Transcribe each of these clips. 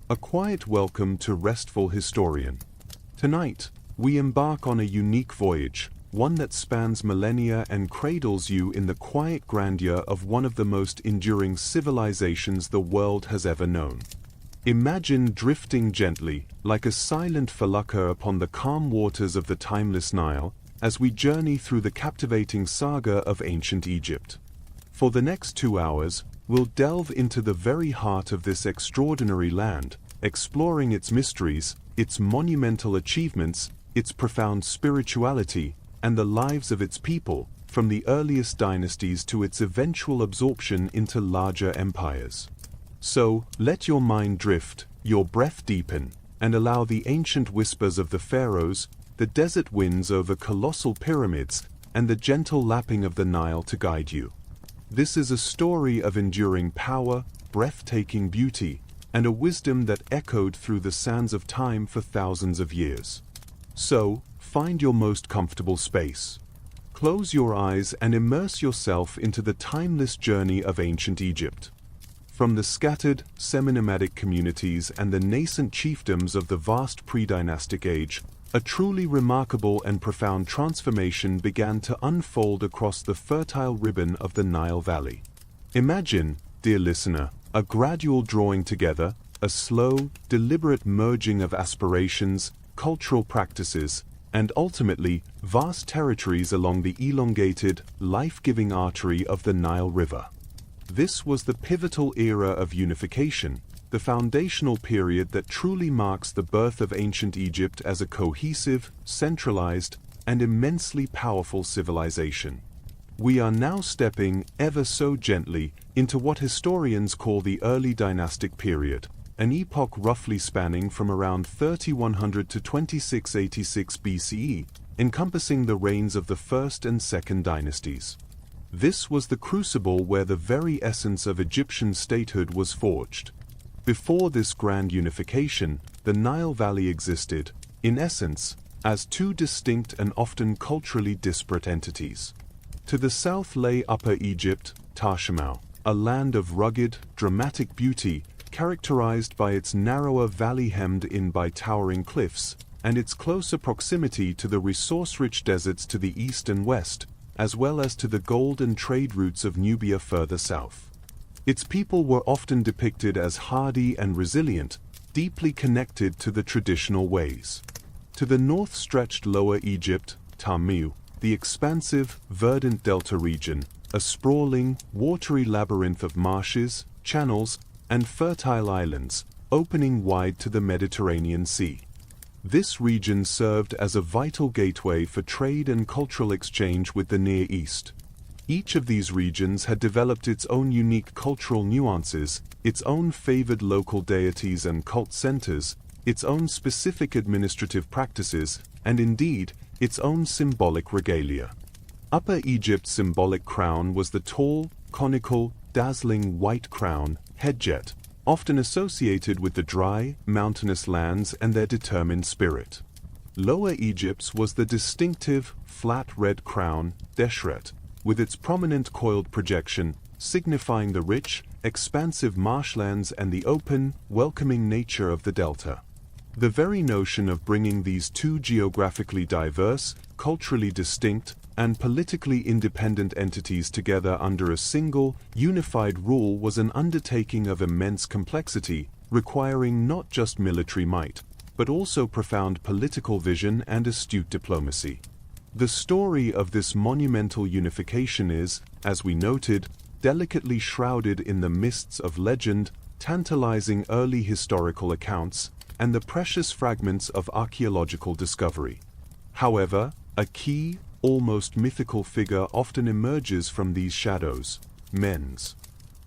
A quiet welcome to Restful Historian. Tonight, we embark on a unique voyage, one that spans millennia and cradles you in the quiet grandeur of one of the most enduring civilizations the world has ever known. Imagine drifting gently, like a silent felucca upon the calm waters of the timeless Nile, as we journey through the captivating saga of ancient Egypt. For the next 2 hours, we'll delve into the very heart of this extraordinary land, exploring its mysteries, its monumental achievements, its profound spirituality, and the lives of its people, from the earliest dynasties to its eventual absorption into larger empires. So, let your mind drift, your breath deepen, and allow the ancient whispers of the pharaohs, the desert winds over colossal pyramids, and the gentle lapping of the Nile to guide you. This is a story of enduring power, breathtaking beauty, and a wisdom that echoed through the sands of time for thousands of years. So, find your most comfortable space. Close your eyes and immerse yourself into the timeless journey of ancient Egypt. From the scattered, semi-nomadic communities and the nascent chiefdoms of the vast pre-dynastic age, a truly remarkable and profound transformation began to unfold across the fertile ribbon of the Nile Valley. Imagine, dear listener, a gradual drawing together, a slow, deliberate merging of aspirations, cultural practices, and ultimately, vast territories along the elongated, life-giving artery of the Nile River. This was the pivotal era of unification, the foundational period that truly marks the birth of ancient Egypt as a cohesive, centralized, and immensely powerful civilization. We are now stepping, ever so gently, into what historians call the early dynastic period, an epoch roughly spanning from around 3100 to 2686 BCE, encompassing the reigns of the first and second dynasties. This was the crucible where the very essence of Egyptian statehood was forged. Before this grand unification, the Nile Valley existed, in essence, as two distinct and often culturally disparate entities. To the south lay Upper Egypt, Tashemau, a land of rugged, dramatic beauty, characterized by its narrower valley hemmed in by towering cliffs, and its closer proximity to the resource-rich deserts to the east and west, as well as to the gold and trade routes of Nubia further south. Its people were often depicted as hardy and resilient, deeply connected to the traditional ways. To the north stretched Lower Egypt, Tamu, the expansive, verdant delta region, a sprawling, watery labyrinth of marshes, channels, and fertile islands, opening wide to the Mediterranean Sea. This region served as a vital gateway for trade and cultural exchange with the Near East. Each of these regions had developed its own unique cultural nuances, its own favored local deities and cult centers, its own specific administrative practices, and indeed, its own symbolic regalia. Upper Egypt's symbolic crown was the tall, conical, dazzling white crown, hedjet, often associated with the dry, mountainous lands and their determined spirit. Lower Egypt's was the distinctive, flat red crown, deshret, with its prominent coiled projection, signifying the rich, expansive marshlands and the open, welcoming nature of the delta. The very notion of bringing these two geographically diverse, culturally distinct, and politically independent entities together under a single, unified rule was an undertaking of immense complexity, requiring not just military might, but also profound political vision and astute diplomacy. The story of this monumental unification is, as we noted, delicately shrouded in the mists of legend, tantalizing early historical accounts, and the precious fragments of archaeological discovery. However, a key, almost mythical figure often emerges from these shadows: Men's.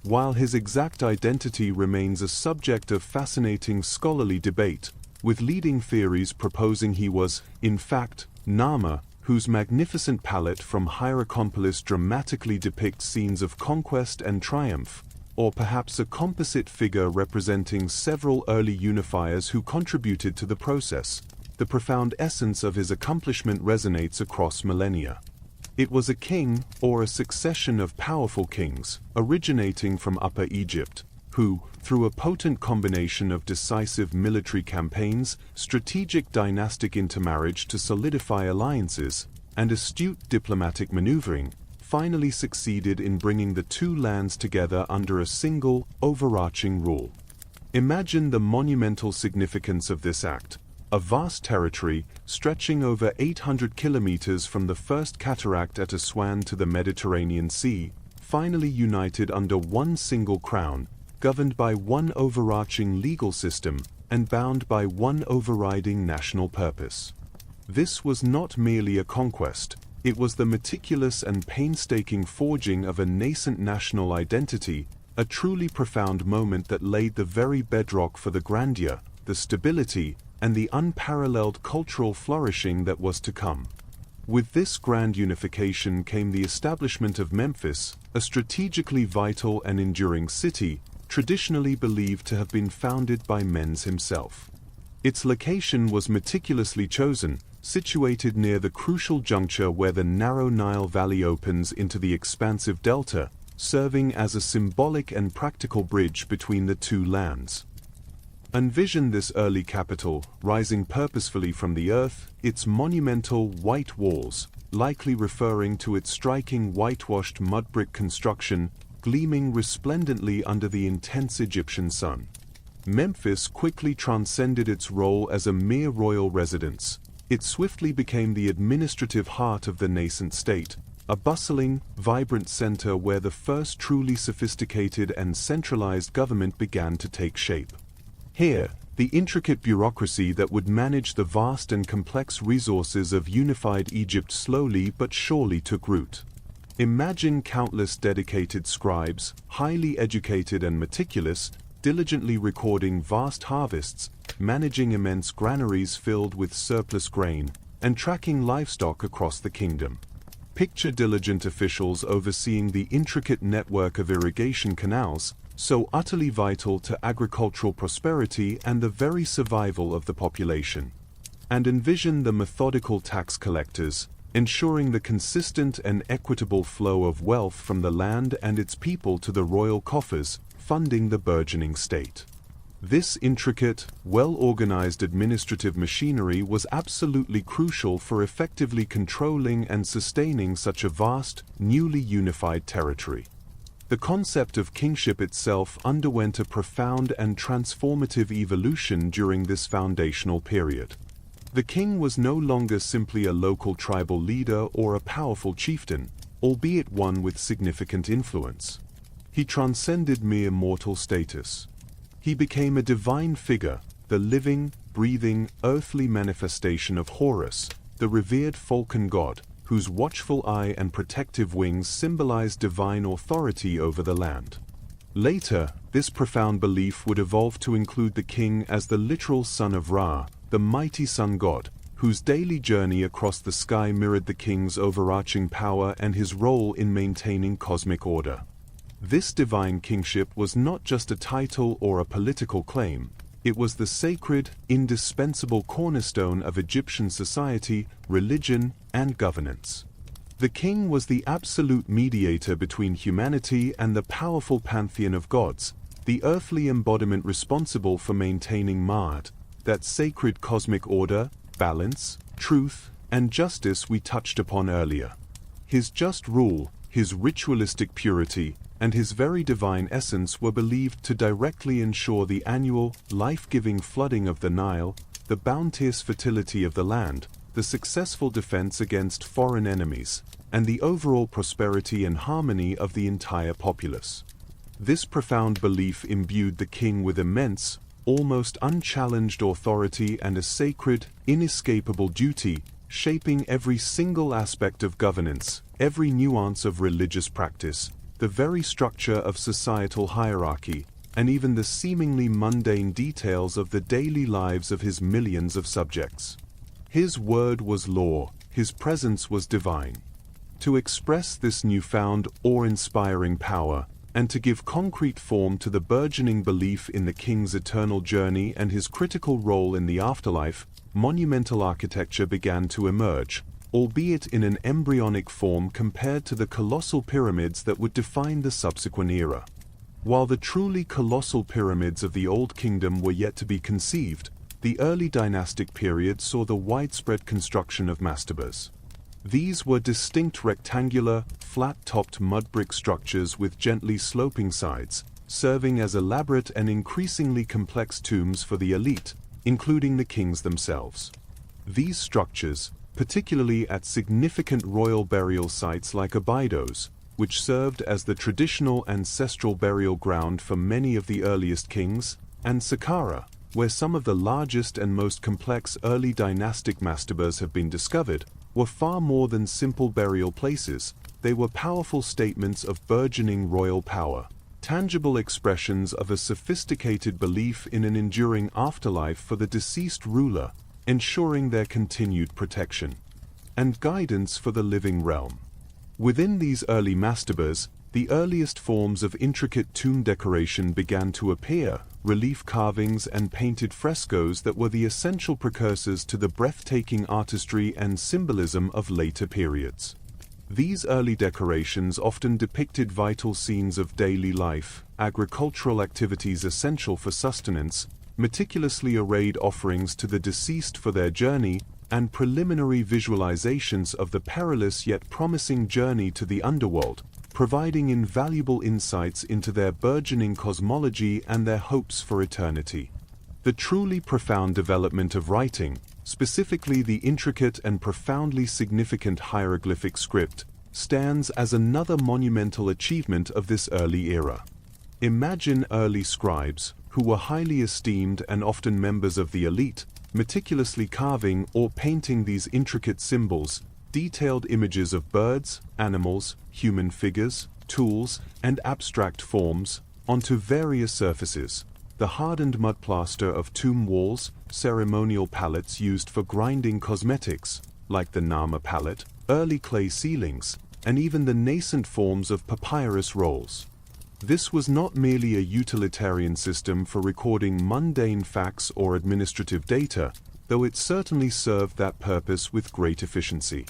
While his exact identity remains a subject of fascinating scholarly debate, with leading theories proposing he was, in fact, Nama, whose magnificent palette from Hierakonpolis dramatically depicts scenes of conquest and triumph, or perhaps a composite figure representing several early unifiers who contributed to the process. The profound essence of his accomplishment resonates across millennia. It was a king, or a succession of powerful kings, originating from Upper Egypt, who, through a potent combination of decisive military campaigns, strategic dynastic intermarriage to solidify alliances, and astute diplomatic maneuvering, finally succeeded in bringing the two lands together under a single, overarching rule. Imagine the monumental significance of this act. A vast territory, stretching over 800 kilometers from the first cataract at Aswan to the Mediterranean Sea, finally united under one single crown, governed by one overarching legal system, and bound by one overriding national purpose. This was not merely a conquest, it was the meticulous and painstaking forging of a nascent national identity, a truly profound moment that laid the very bedrock for the grandeur, the stability, and the unparalleled cultural flourishing that was to come. With this grand unification came the establishment of Memphis, a strategically vital and enduring city, traditionally believed to have been founded by Menes himself. Its location was meticulously chosen, situated near the crucial juncture where the narrow Nile Valley opens into the expansive delta, serving as a symbolic and practical bridge between the two lands. Envision this early capital, rising purposefully from the earth, its monumental white walls, likely referring to its striking whitewashed mud brick construction, gleaming resplendently under the intense Egyptian sun. Memphis quickly transcended its role as a mere royal residence. It swiftly became the administrative heart of the nascent state, a bustling, vibrant center where the first truly sophisticated and centralized government began to take shape. Here, the intricate bureaucracy that would manage the vast and complex resources of unified Egypt slowly but surely took root. Imagine countless dedicated scribes, highly educated and meticulous, diligently recording vast harvests, managing immense granaries filled with surplus grain, and tracking livestock across the kingdom. Picture diligent officials overseeing the intricate network of irrigation canals, so utterly vital to agricultural prosperity and the very survival of the population. And envision the methodical tax collectors, ensuring the consistent and equitable flow of wealth from the land and its people to the royal coffers, funding the burgeoning state. This intricate, well-organized administrative machinery was absolutely crucial for effectively controlling and sustaining such a vast, newly unified territory. The concept of kingship itself underwent a profound and transformative evolution during this foundational period. The king was no longer simply a local tribal leader or a powerful chieftain, albeit one with significant influence. He transcended mere mortal status. He became a divine figure, the living, breathing, earthly manifestation of Horus, the revered falcon god, whose watchful eye and protective wings symbolized divine authority over the land. Later, this profound belief would evolve to include the king as the literal son of Ra, the mighty sun god, whose daily journey across the sky mirrored the king's overarching power and his role in maintaining cosmic order. This divine kingship was not just a title or a political claim, it was the sacred, indispensable cornerstone of Egyptian society, religion, and governance. The king was the absolute mediator between humanity and the powerful pantheon of gods, the earthly embodiment responsible for maintaining Ma'at, that sacred cosmic order, balance, truth, and justice we touched upon earlier. His just rule, his ritualistic purity, and his very divine essence were believed to directly ensure the annual, life-giving flooding of the Nile, the bounteous fertility of the land, the successful defense against foreign enemies, and the overall prosperity and harmony of the entire populace. This profound belief imbued the king with immense, almost unchallenged authority and a sacred, inescapable duty, shaping every single aspect of governance, every nuance of religious practice, the very structure of societal hierarchy, and even the seemingly mundane details of the daily lives of his millions of subjects. His word was law, his presence was divine. To express this newfound, awe-inspiring power, and to give concrete form to the burgeoning belief in the king's eternal journey and his critical role in the afterlife, monumental architecture began to emerge, albeit in an embryonic form compared to the colossal pyramids that would define the subsequent era. While the truly colossal pyramids of the Old Kingdom were yet to be conceived, the early dynastic period saw the widespread construction of mastabas. These were distinct rectangular, flat-topped mud brick structures with gently sloping sides, serving as elaborate and increasingly complex tombs for the elite, including the kings themselves. These structures, particularly at significant royal burial sites like Abydos, which served as the traditional ancestral burial ground for many of the earliest kings, and Saqqara, where some of the largest and most complex early dynastic mastabas have been discovered, were far more than simple burial places. They were powerful statements of burgeoning royal power, tangible expressions of a sophisticated belief in an enduring afterlife for the deceased ruler, ensuring their continued protection and guidance for the living realm. Within these early mastabas, the earliest forms of intricate tomb decoration began to appear, relief carvings and painted frescoes that were the essential precursors to the breathtaking artistry and symbolism of later periods. These early decorations often depicted vital scenes of daily life, agricultural activities essential for sustenance, meticulously arrayed offerings to the deceased for their journey, and preliminary visualizations of the perilous yet promising journey to the underworld, providing invaluable insights into their burgeoning cosmology and their hopes for eternity. The truly profound development of writing, specifically the intricate and profoundly significant hieroglyphic script, stands as another monumental achievement of this early era. Imagine early scribes, who were highly esteemed and often members of the elite, meticulously carving or painting these intricate symbols, detailed images of birds, animals, human figures, tools, and abstract forms, onto various surfaces. The hardened mud plaster of tomb walls, ceremonial palettes used for grinding cosmetics, like the Nama palette, early clay ceilings, and even the nascent forms of papyrus rolls. This was not merely a utilitarian system for recording mundane facts or administrative data, though it certainly served that purpose with great efficiency.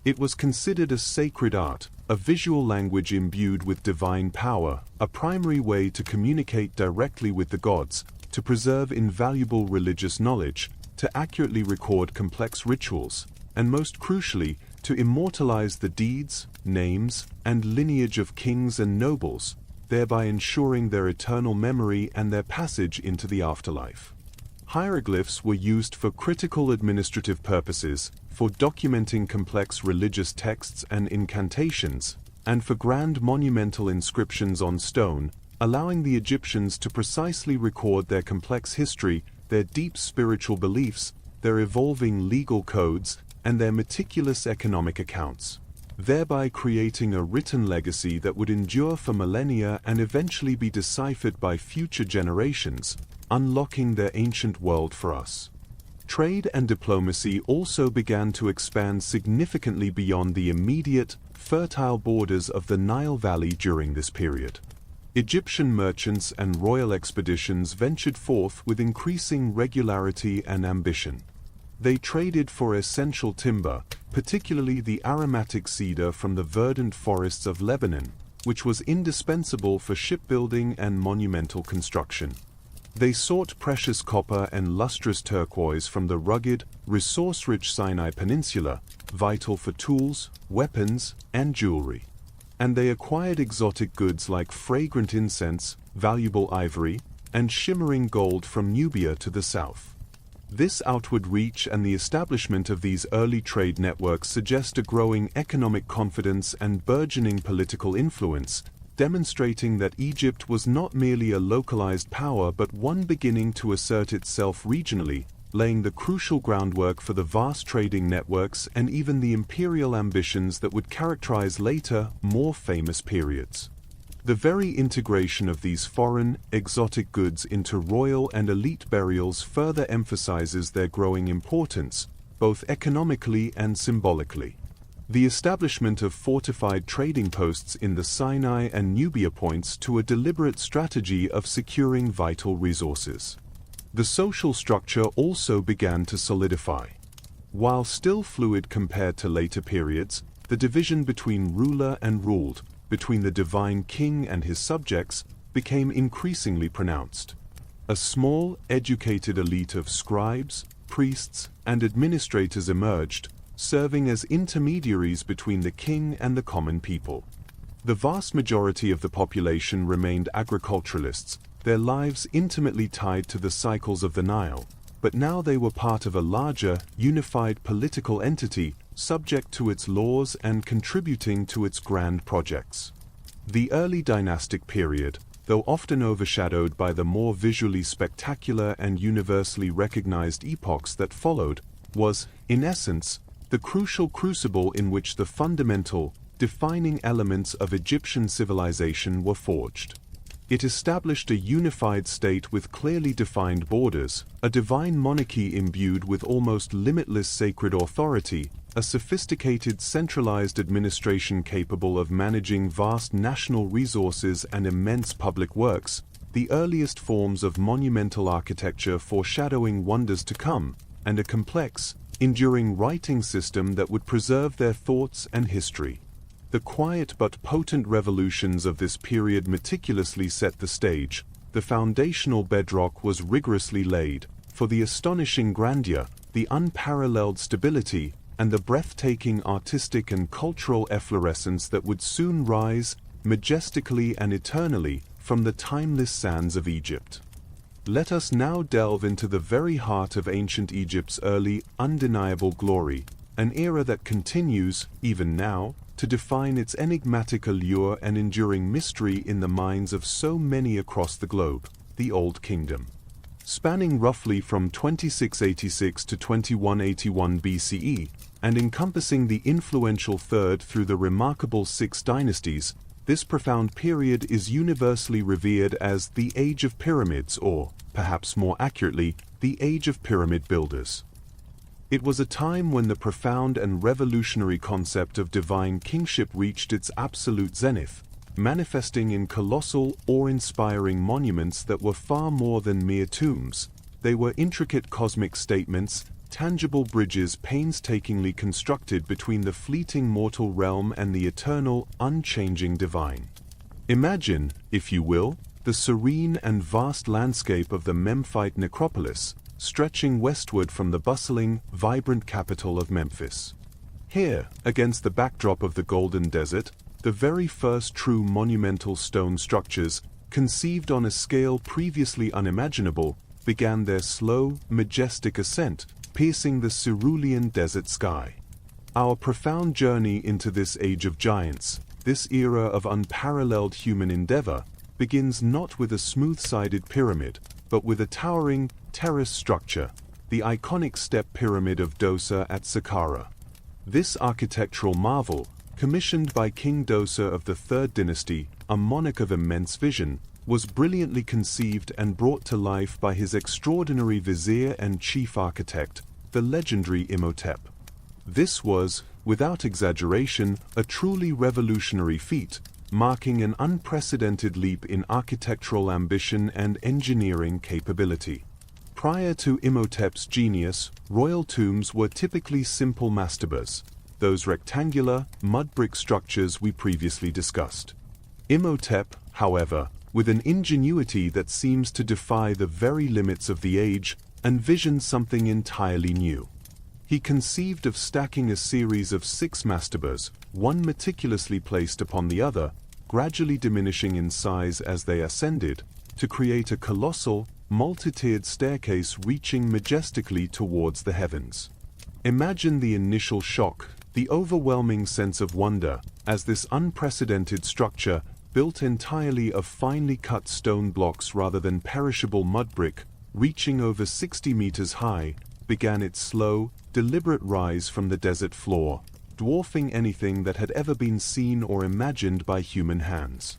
It was considered a sacred art, a visual language imbued with divine power, a primary way to communicate directly with the gods, to preserve invaluable religious knowledge, to accurately record complex rituals, and most crucially, to immortalize the deeds, names, and lineage of kings and nobles, thereby ensuring their eternal memory and their passage into the afterlife. Hieroglyphs were used for critical administrative purposes, for documenting complex religious texts and incantations, and for grand monumental inscriptions on stone, allowing the Egyptians to precisely record their complex history, their deep spiritual beliefs, their evolving legal codes, and their meticulous economic accounts, thereby creating a written legacy that would endure for millennia and eventually be deciphered by future generations, unlocking their ancient world for us. Trade and diplomacy also began to expand significantly beyond the immediate, fertile borders of the Nile Valley during this period. Egyptian merchants and royal expeditions ventured forth with increasing regularity and ambition. They traded for essential timber, particularly the aromatic cedar from the verdant forests of Lebanon, which was indispensable for shipbuilding and monumental construction. They sought precious copper and lustrous turquoise from the rugged, resource-rich Sinai Peninsula, vital for tools, weapons, and jewelry. And they acquired exotic goods like fragrant incense, valuable ivory, and shimmering gold from Nubia to the south. This outward reach and the establishment of these early trade networks suggest a growing economic confidence and burgeoning political influence, demonstrating that Egypt was not merely a localized power but one beginning to assert itself regionally, laying the crucial groundwork for the vast trading networks and even the imperial ambitions that would characterize later, more famous periods. The very integration of these foreign, exotic goods into royal and elite burials further emphasizes their growing importance, both economically and symbolically. The establishment of fortified trading posts in the Sinai and Nubia points to a deliberate strategy of securing vital resources. The social structure also began to solidify. While still fluid compared to later periods, the division between ruler and ruled, between the divine king and his subjects, became increasingly pronounced. A small, educated elite of scribes, priests, and administrators emerged, serving as intermediaries between the king and the common people. The vast majority of the population remained agriculturalists, their lives intimately tied to the cycles of the Nile, but now they were part of a larger, unified political entity, subject to its laws and contributing to its grand projects. The early dynastic period, though often overshadowed by the more visually spectacular and universally recognized epochs that followed, was, in essence, the crucial crucible in which the fundamental, defining elements of Egyptian civilization were forged. It established a unified state with clearly defined borders, a divine monarchy imbued with almost limitless sacred authority, a sophisticated centralized administration capable of managing vast national resources and immense public works, the earliest forms of monumental architecture foreshadowing wonders to come, and a complex, enduring writing system that would preserve their thoughts and history. The quiet but potent revolutions of this period meticulously set the stage. The foundational bedrock was rigorously laid, for the astonishing grandeur, the unparalleled stability, and the breathtaking artistic and cultural efflorescence that would soon rise, majestically and eternally, from the timeless sands of Egypt. Let us now delve into the very heart of ancient Egypt's early, undeniable glory, an era that continues, even now, to define its enigmatic allure and enduring mystery in the minds of so many across the globe, the Old Kingdom. Spanning roughly from 2686 to 2181 BCE, and encompassing the influential third through the remarkable six dynasties, this profound period is universally revered as the Age of Pyramids, or, perhaps more accurately, the Age of Pyramid Builders. It was a time when the profound and revolutionary concept of divine kingship reached its absolute zenith, manifesting in colossal, awe-inspiring monuments that were far more than mere tombs. They were intricate cosmic statements, tangible bridges painstakingly constructed between the fleeting mortal realm and the eternal, unchanging divine. Imagine, if you will, the serene and vast landscape of the Memphite necropolis, stretching westward from the bustling, vibrant capital of Memphis. Here, against the backdrop of the Golden Desert, the very first true monumental stone structures, conceived on a scale previously unimaginable, began their slow, majestic ascent, piercing the cerulean desert sky. Our profound journey into this age of giants, this era of unparalleled human endeavor, begins not with a smooth-sided pyramid, but with a towering, terraced structure, the iconic step pyramid of Djoser at Saqqara. This architectural marvel, commissioned by King Djoser of the Third Dynasty, a monarch of immense vision, was brilliantly conceived and brought to life by his extraordinary vizier and chief architect, the legendary Imhotep. This was, without exaggeration, a truly revolutionary feat, marking an unprecedented leap in architectural ambition and engineering capability. Prior to Imhotep's genius, royal tombs were typically simple mastabas, those rectangular, mud brick structures we previously discussed. Imhotep, however, with an ingenuity that seems to defy the very limits of the age, envisioned something entirely new. He conceived of stacking a series of 6 mastabas, one meticulously placed upon the other, gradually diminishing in size as they ascended, to create a colossal, multi-tiered staircase reaching majestically towards the heavens. Imagine the initial shock, the overwhelming sense of wonder, as this unprecedented structure, built entirely of finely cut stone blocks rather than perishable mud brick, reaching over 60 meters high, began its slow, deliberate rise from the desert floor, dwarfing anything that had ever been seen or imagined by human hands.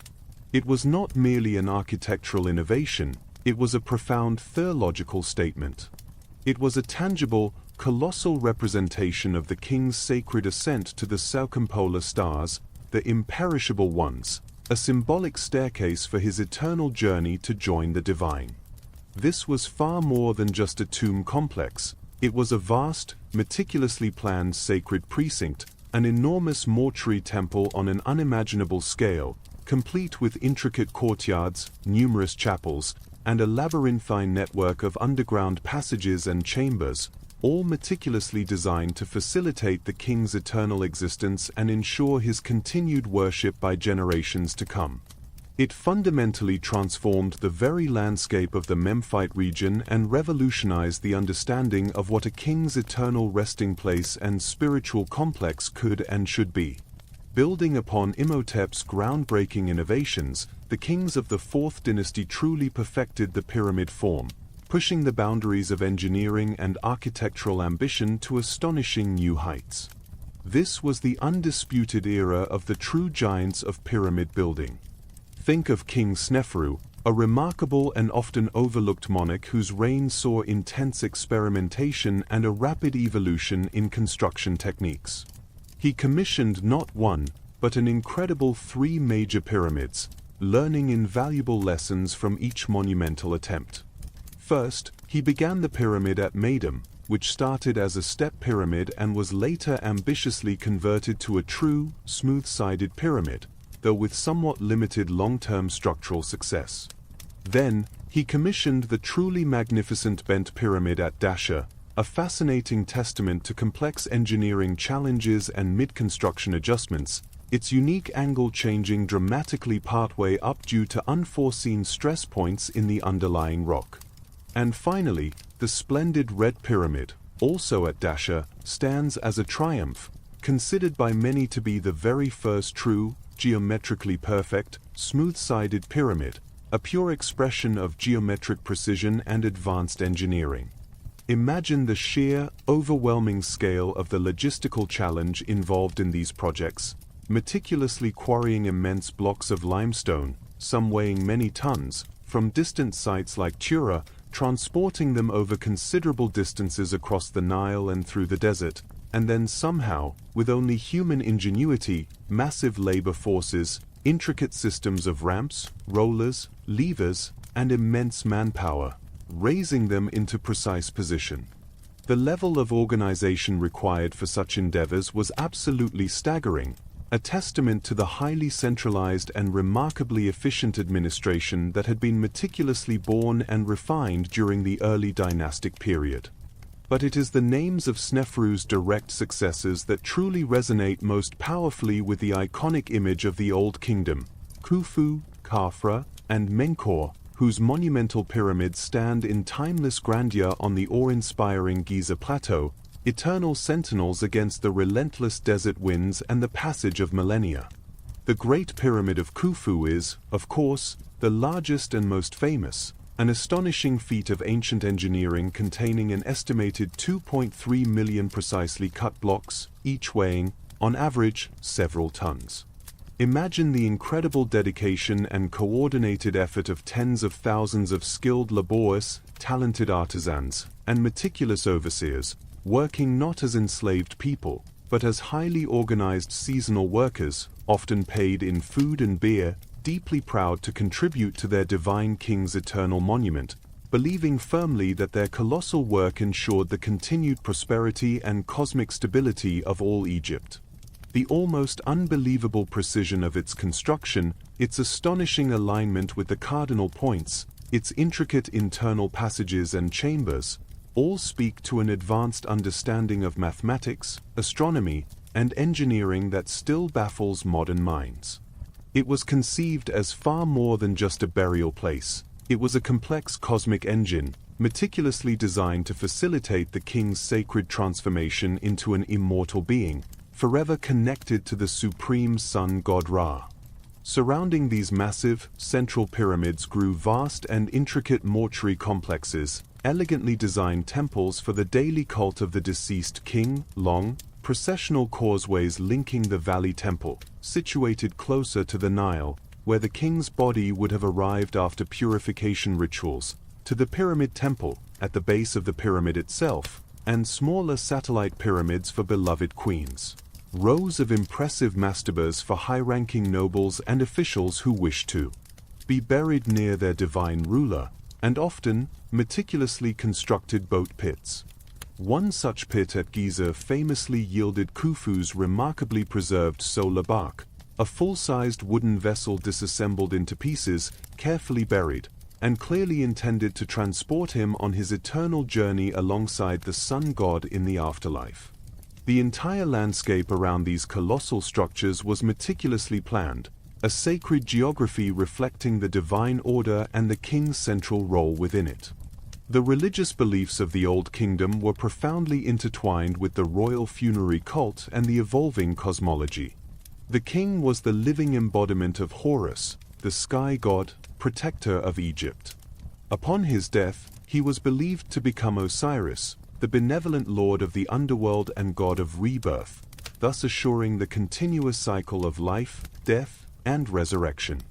It was not merely an architectural innovation, it was a profound theological statement. It was a tangible, colossal representation of the king's sacred ascent to the circumpolar stars, the imperishable ones, a symbolic staircase for his eternal journey to join the divine. This was far more than just a tomb complex. It was a vast, meticulously planned sacred precinct, an enormous mortuary temple on an unimaginable scale, complete with intricate courtyards, numerous chapels, and a labyrinthine network of underground passages and chambers, all meticulously designed to facilitate the king's eternal existence and ensure his continued worship by generations to come. It fundamentally transformed the very landscape of the Memphite region and revolutionized the understanding of what a king's eternal resting place and spiritual complex could and should be. Building upon Imhotep's groundbreaking innovations, the kings of the Fourth Dynasty truly perfected the pyramid form, pushing the boundaries of engineering and architectural ambition to astonishing new heights. This was the undisputed era of the true giants of pyramid building. Think of King Sneferu, a remarkable and often overlooked monarch whose reign saw intense experimentation and a rapid evolution in construction techniques. He commissioned not one, but an incredible 3 major pyramids, learning invaluable lessons from each monumental attempt. First, he began the pyramid at Meidum, which started as a step pyramid and was later ambitiously converted to a true, smooth-sided pyramid, though with somewhat limited long-term structural success. Then, he commissioned the truly magnificent bent pyramid at Dasha, a fascinating testament to complex engineering challenges and mid-construction adjustments, its unique angle changing dramatically partway up due to unforeseen stress points in the underlying rock. And finally, the splendid Red Pyramid, also at Dasha, stands as a triumph, considered by many to be the very first true, geometrically perfect, smooth-sided pyramid, a pure expression of geometric precision and advanced engineering. Imagine the sheer, overwhelming scale of the logistical challenge involved in these projects, meticulously quarrying immense blocks of limestone, some weighing many tons, from distant sites like Tura, transporting them over considerable distances across the Nile and through the desert, and then somehow, with only human ingenuity, massive labor forces, intricate systems of ramps, rollers, levers, and immense manpower, raising them into precise position. The level of organization required for such endeavors was absolutely staggering, a testament to the highly centralized and remarkably efficient administration that had been meticulously born and refined during the early dynastic period. But it is the names of Sneferu's direct successors that truly resonate most powerfully with the iconic image of the Old Kingdom, Khufu, Khafra, and Menkaure, whose monumental pyramids stand in timeless grandeur on the awe-inspiring Giza Plateau, eternal sentinels against the relentless desert winds and the passage of millennia. The Great Pyramid of Khufu is, of course, the largest and most famous, an astonishing feat of ancient engineering containing an estimated 2.3 million precisely cut blocks, each weighing, on average, several tons. Imagine the incredible dedication and coordinated effort of tens of thousands of skilled laborious, talented artisans, and meticulous overseers, working not as enslaved people, but as highly organized seasonal workers, often paid in food and beer, deeply proud to contribute to their divine king's eternal monument, believing firmly that their colossal work ensured the continued prosperity and cosmic stability of all Egypt. The almost unbelievable precision of its construction, its astonishing alignment with the cardinal points, its intricate internal passages and chambers, all speak to an advanced understanding of mathematics, astronomy, and engineering that still baffles modern minds. It was conceived as far more than just a burial place. It was a complex cosmic engine, meticulously designed to facilitate the king's sacred transformation into an immortal being, forever connected to the supreme sun god Ra. Surrounding these massive, central pyramids grew vast and intricate mortuary complexes, elegantly designed temples for the daily cult of the deceased king, long, processional causeways linking the valley temple, situated closer to the Nile, where the king's body would have arrived after purification rituals, to the pyramid temple, at the base of the pyramid itself, and smaller satellite pyramids for beloved queens. Rows of impressive mastabas for high-ranking nobles and officials who wished to be buried near their divine ruler, and often, meticulously constructed boat pits. One such pit at Giza famously yielded Khufu's remarkably preserved solar bark, a full-sized wooden vessel disassembled into pieces, carefully buried, and clearly intended to transport him on his eternal journey alongside the sun god in the afterlife. The entire landscape around these colossal structures was meticulously planned, a sacred geography reflecting the divine order and the king's central role within it. The religious beliefs of the Old Kingdom were profoundly intertwined with the royal funerary cult and the evolving cosmology. The king was the living embodiment of Horus, the sky god, protector of Egypt. Upon his death, he was believed to become Osiris, the benevolent lord of the underworld and god of rebirth, thus assuring the continuous cycle of life, death, and resurrection.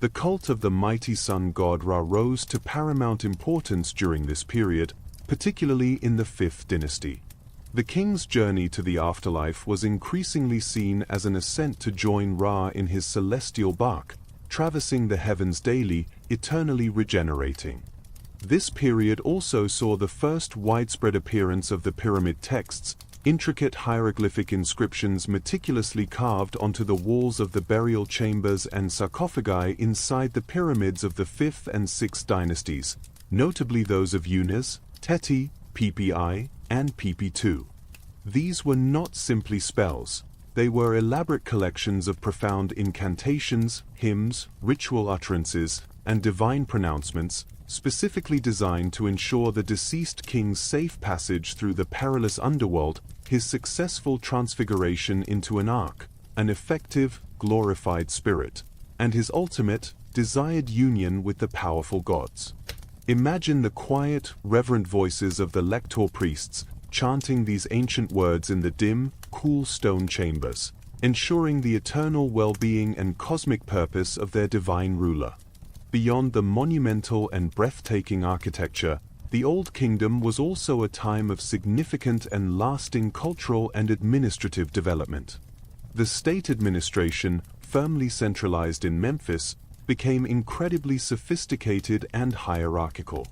The cult of the mighty sun god Ra rose to paramount importance during this period, particularly in the 5th dynasty. The king's journey to the afterlife was increasingly seen as an ascent to join Ra in his celestial bark, traversing the heavens daily, eternally regenerating. This period also saw the first widespread appearance of the pyramid texts, intricate hieroglyphic inscriptions meticulously carved onto the walls of the burial chambers and sarcophagi inside the pyramids of the 5th and 6th dynasties, notably those of Unas, Teti, Ppi, and Pp2. These were not simply spells. They were elaborate collections of profound incantations, hymns, ritual utterances, and divine pronouncements, specifically designed to ensure the deceased king's safe passage through the perilous underworld, his successful transfiguration into an ark, an effective, glorified spirit, and his ultimate, desired union with the powerful gods. Imagine the quiet, reverent voices of the lector priests, chanting these ancient words in the dim, cool stone chambers, ensuring the eternal well-being and cosmic purpose of their divine ruler. Beyond the monumental and breathtaking architecture, the Old Kingdom was also a time of significant and lasting cultural and administrative development. The state administration, firmly centralized in Memphis, became incredibly sophisticated and hierarchical.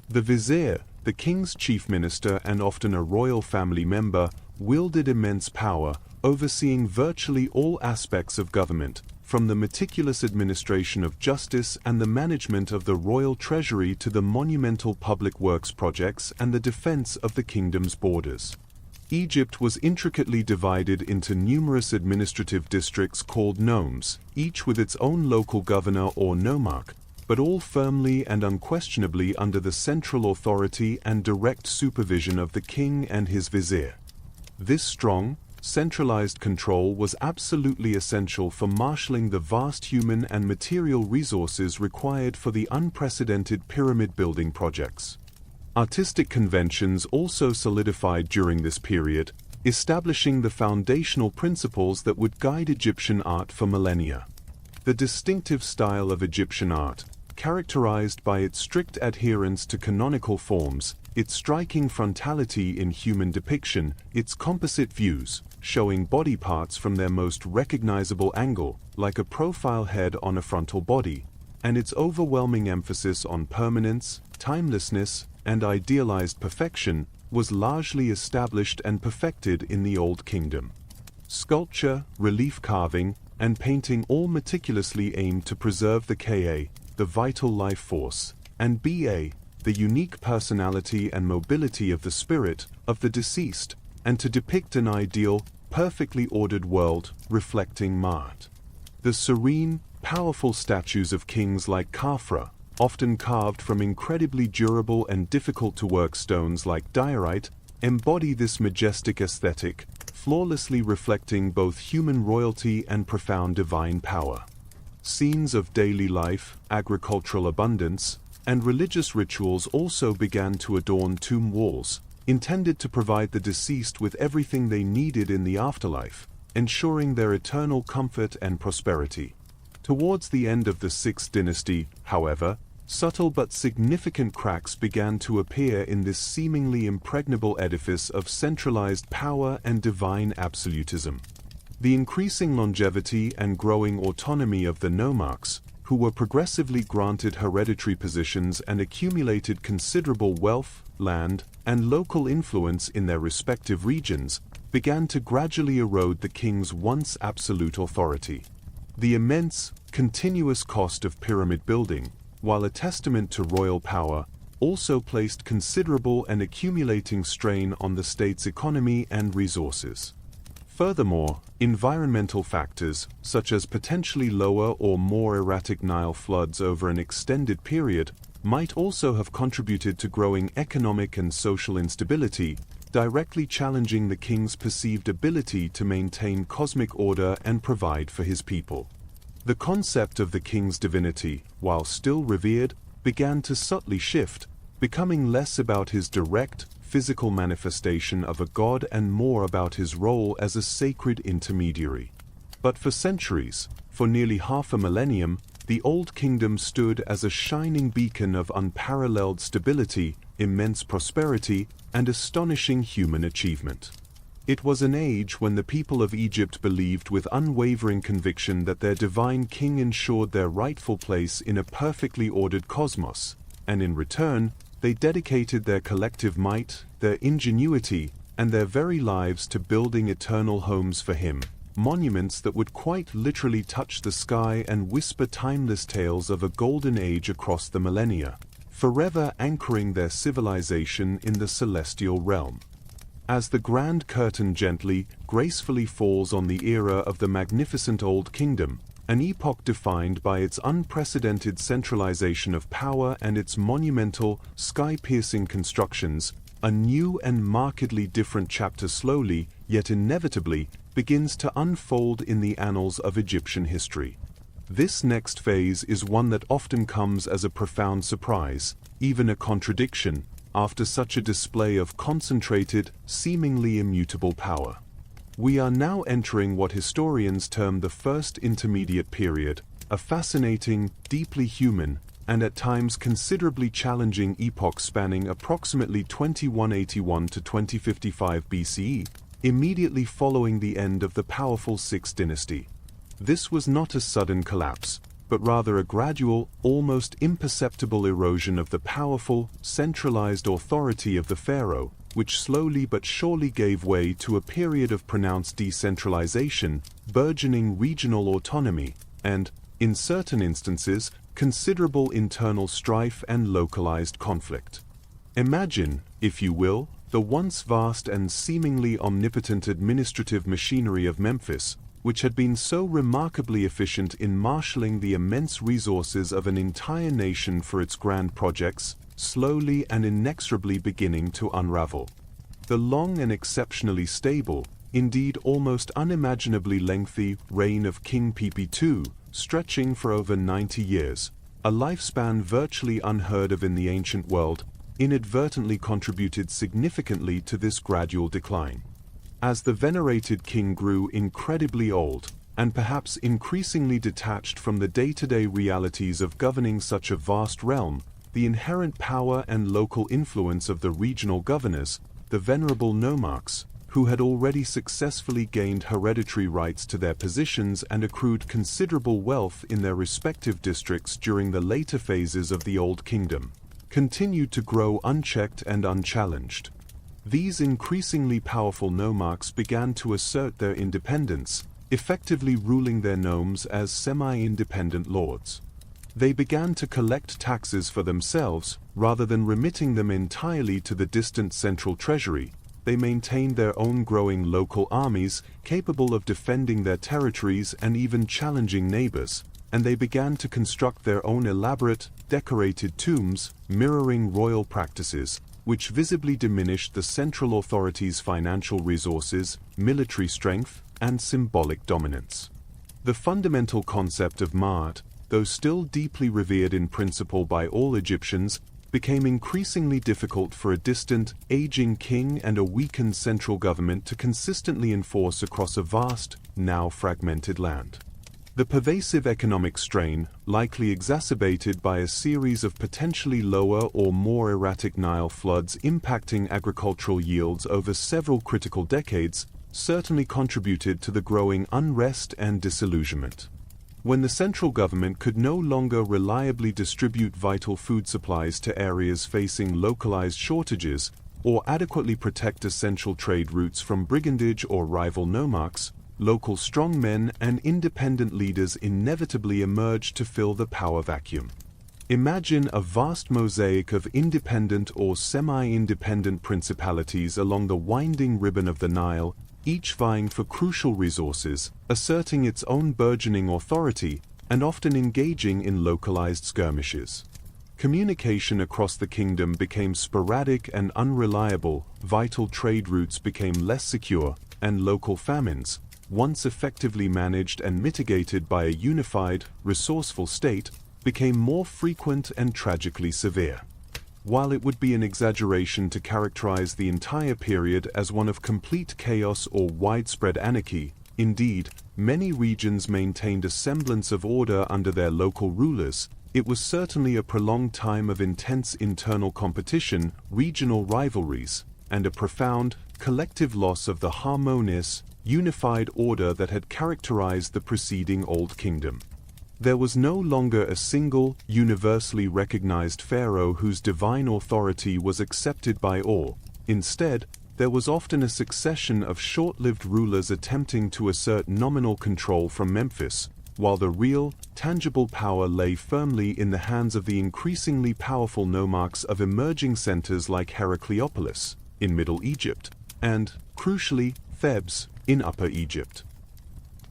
The vizier, the king's chief minister and often a royal family member, wielded immense power, overseeing virtually all aspects of government, from the meticulous administration of justice and the management of the royal treasury to the monumental public works projects and the defense of the kingdom's borders. Egypt was intricately divided into numerous administrative districts called nomes, each with its own local governor or nomarch, but all firmly and unquestionably under the central authority and direct supervision of the king and his vizier. This strong, centralized control was absolutely essential for marshalling the vast human and material resources required for the unprecedented pyramid-building projects. Artistic conventions also solidified during this period, establishing the foundational principles that would guide Egyptian art for millennia. The distinctive style of Egyptian art, characterized by its strict adherence to canonical forms, its striking frontality in human depiction, its composite views, showing body parts from their most recognizable angle, like a profile head on a frontal body, and its overwhelming emphasis on permanence, timelessness, and idealized perfection, was largely established and perfected in the Old Kingdom. Sculpture, relief carving, and painting all meticulously aimed to preserve the Ka, the vital life force, and Ba, the unique personality and mobility of the spirit of the deceased, and to depict an ideal, perfectly ordered world reflecting Ma'at. The serene, powerful statues of kings like Khafra, often carved from incredibly durable and difficult-to-work stones like diorite, embody this majestic aesthetic, flawlessly reflecting both human royalty and profound divine power. Scenes of daily life, agricultural abundance, and religious rituals also began to adorn tomb walls, intended to provide the deceased with everything they needed in the afterlife, ensuring their eternal comfort and prosperity. Towards the end of the 6th dynasty, however, subtle but significant cracks began to appear in this seemingly impregnable edifice of centralized power and divine absolutism. The increasing longevity and growing autonomy of the nomarchs, who were progressively granted hereditary positions and accumulated considerable wealth, land, and local influence in their respective regions, began to gradually erode the king's once absolute authority. The immense, continuous cost of pyramid building, while a testament to royal power, also placed considerable and accumulating strain on the state's economy and resources. Furthermore, environmental factors, such as potentially lower or more erratic Nile floods over an extended period, might also have contributed to growing economic and social instability, directly challenging the king's perceived ability to maintain cosmic order and provide for his people. The concept of the king's divinity, while still revered, began to subtly shift, becoming less about his direct, physical manifestation of a god and more about his role as a sacred intermediary. But for centuries, for nearly half a millennium, the Old Kingdom stood as a shining beacon of unparalleled stability, immense prosperity, and astonishing human achievement. It was an age when the people of Egypt believed with unwavering conviction that their divine king ensured their rightful place in a perfectly ordered cosmos, and in return, they dedicated their collective might, their ingenuity, and their very lives to building eternal homes for him, monuments that would quite literally touch the sky and whisper timeless tales of a golden age across the millennia, forever anchoring their civilization in the celestial realm. As the grand curtain gently, gracefully falls on the era of the magnificent Old Kingdom, an epoch defined by its unprecedented centralization of power and its monumental, sky-piercing constructions, a new and markedly different chapter slowly, yet inevitably, begins to unfold in the annals of Egyptian history. This next phase is one that often comes as a profound surprise, even a contradiction, after such a display of concentrated, seemingly immutable power. We are now entering what historians term the First Intermediate Period, a fascinating, deeply human, and at times considerably challenging epoch spanning approximately 2181 to 2055 BCE, immediately following the end of the powerful Sixth Dynasty. This was not a sudden collapse, but rather a gradual, almost imperceptible erosion of the powerful, centralized authority of the pharaoh, which slowly but surely gave way to a period of pronounced decentralization, burgeoning regional autonomy, and, in certain instances, considerable internal strife and localized conflict. Imagine, if you will, the once vast and seemingly omnipotent administrative machinery of Memphis, which had been so remarkably efficient in marshalling the immense resources of an entire nation for its grand projects, slowly and inexorably beginning to unravel. The long and exceptionally stable, indeed almost unimaginably lengthy, reign of King Pipi II, stretching for over 90 years, a lifespan virtually unheard of in the ancient world, inadvertently contributed significantly to this gradual decline. As the venerated king grew incredibly old, and perhaps increasingly detached from the day-to-day realities of governing such a vast realm, the inherent power and local influence of the regional governors, the venerable nomarchs, who had already successfully gained hereditary rights to their positions and accrued considerable wealth in their respective districts during the later phases of the Old Kingdom, continued to grow unchecked and unchallenged. These increasingly powerful nomarchs began to assert their independence, effectively ruling their nomes as semi-independent lords. They began to collect taxes for themselves, rather than remitting them entirely to the distant central treasury. They maintained their own growing local armies, capable of defending their territories and even challenging neighbors, and they began to construct their own elaborate, decorated tombs, mirroring royal practices, which visibly diminished the central authority's financial resources, military strength, and symbolic dominance. The fundamental concept of Ma'at, though still deeply revered in principle by all Egyptians, became increasingly difficult for a distant, aging king and a weakened central government to consistently enforce across a vast, now fragmented land. The pervasive economic strain, likely exacerbated by a series of potentially lower or more erratic Nile floods impacting agricultural yields over several critical decades, certainly contributed to the growing unrest and disillusionment. When the central government could no longer reliably distribute vital food supplies to areas facing localized shortages, or adequately protect essential trade routes from brigandage or rival nomarchs, local strongmen and independent leaders inevitably emerged to fill the power vacuum. Imagine a vast mosaic of independent or semi-independent principalities along the winding ribbon of the Nile, each vying for crucial resources, asserting its own burgeoning authority, and often engaging in localized skirmishes. Communication across the kingdom became sporadic and unreliable, vital trade routes became less secure, and local famines, once effectively managed and mitigated by a unified, resourceful state, became more frequent and tragically severe. While it would be an exaggeration to characterize the entire period as one of complete chaos or widespread anarchy, indeed, many regions maintained a semblance of order under their local rulers, it was certainly a prolonged time of intense internal competition, regional rivalries, and a profound, collective loss of the harmonious, unified order that had characterized the preceding Old Kingdom. There was no longer a single, universally recognized pharaoh whose divine authority was accepted by all. Instead, there was often a succession of short-lived rulers attempting to assert nominal control from Memphis, while the real, tangible power lay firmly in the hands of the increasingly powerful nomarchs of emerging centers like Heracleopolis, in Middle Egypt, and, crucially, Thebes, in Upper Egypt.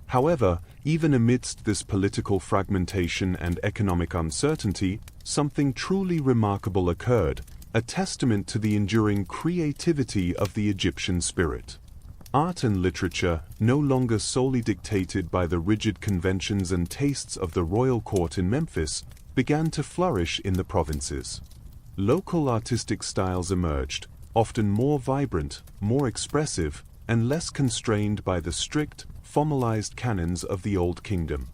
However, even amidst this political fragmentation and economic uncertainty, something truly remarkable occurred, a testament to the enduring creativity of the Egyptian spirit. Art and literature, no longer solely dictated by the rigid conventions and tastes of the royal court in Memphis, began to flourish in the provinces. Local artistic styles emerged, often more vibrant, more expressive, and less constrained by the strict, formalized canons of the Old Kingdom.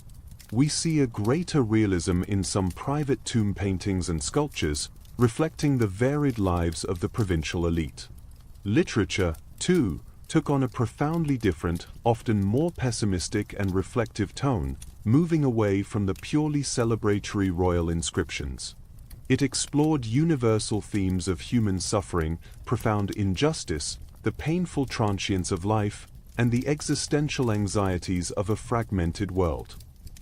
We see a greater realism in some private tomb paintings and sculptures, reflecting the varied lives of the provincial elite. Literature, too, took on a profoundly different, often more pessimistic and reflective tone, moving away from the purely celebratory royal inscriptions. It explored universal themes of human suffering, profound injustice, the painful transience of life, and the existential anxieties of a fragmented world.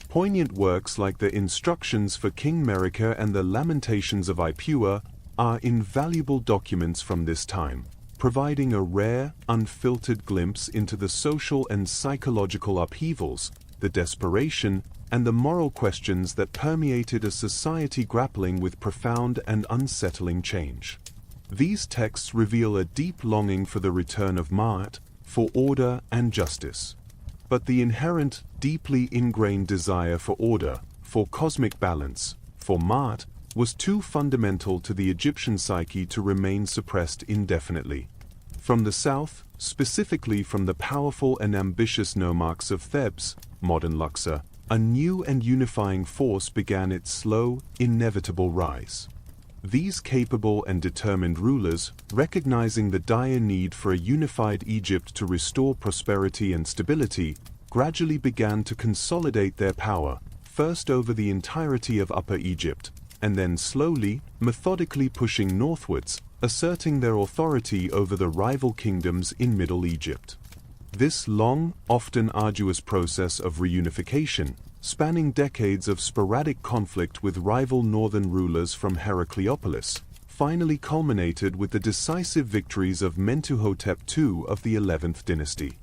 Poignant works like the Instructions for King Merica and the Lamentations of Ipua are invaluable documents from this time, providing a rare, unfiltered glimpse into the social and psychological upheavals, the desperation, and the moral questions that permeated a society grappling with profound and unsettling change. These texts reveal a deep longing for the return of Ma'at, for order and justice. But the inherent, deeply ingrained desire for order, for cosmic balance, for Ma'at, was too fundamental to the Egyptian psyche to remain suppressed indefinitely. From the south, specifically from the powerful and ambitious nomarchs of Thebes, modern Luxor, a new and unifying force began its slow, inevitable rise. These capable and determined rulers, recognizing the dire need for a unified Egypt to restore prosperity and stability, gradually began to consolidate their power, first over the entirety of Upper Egypt, and then slowly, methodically pushing northwards, asserting their authority over the rival kingdoms in Middle Egypt. This long, often arduous process of reunification, spanning decades of sporadic conflict with rival northern rulers from Heracleopolis, finally culminated with the decisive victories of Mentuhotep II of the 11th dynasty.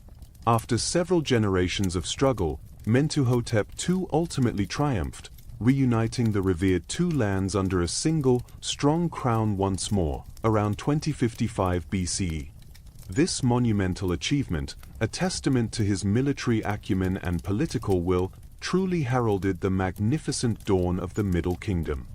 After several generations of struggle, Mentuhotep II ultimately triumphed, reuniting the revered two lands under a single, strong crown once more, around 2055 BCE. This monumental achievement, a testament to his military acumen and political will, truly heralded the magnificent dawn of the Middle Kingdom.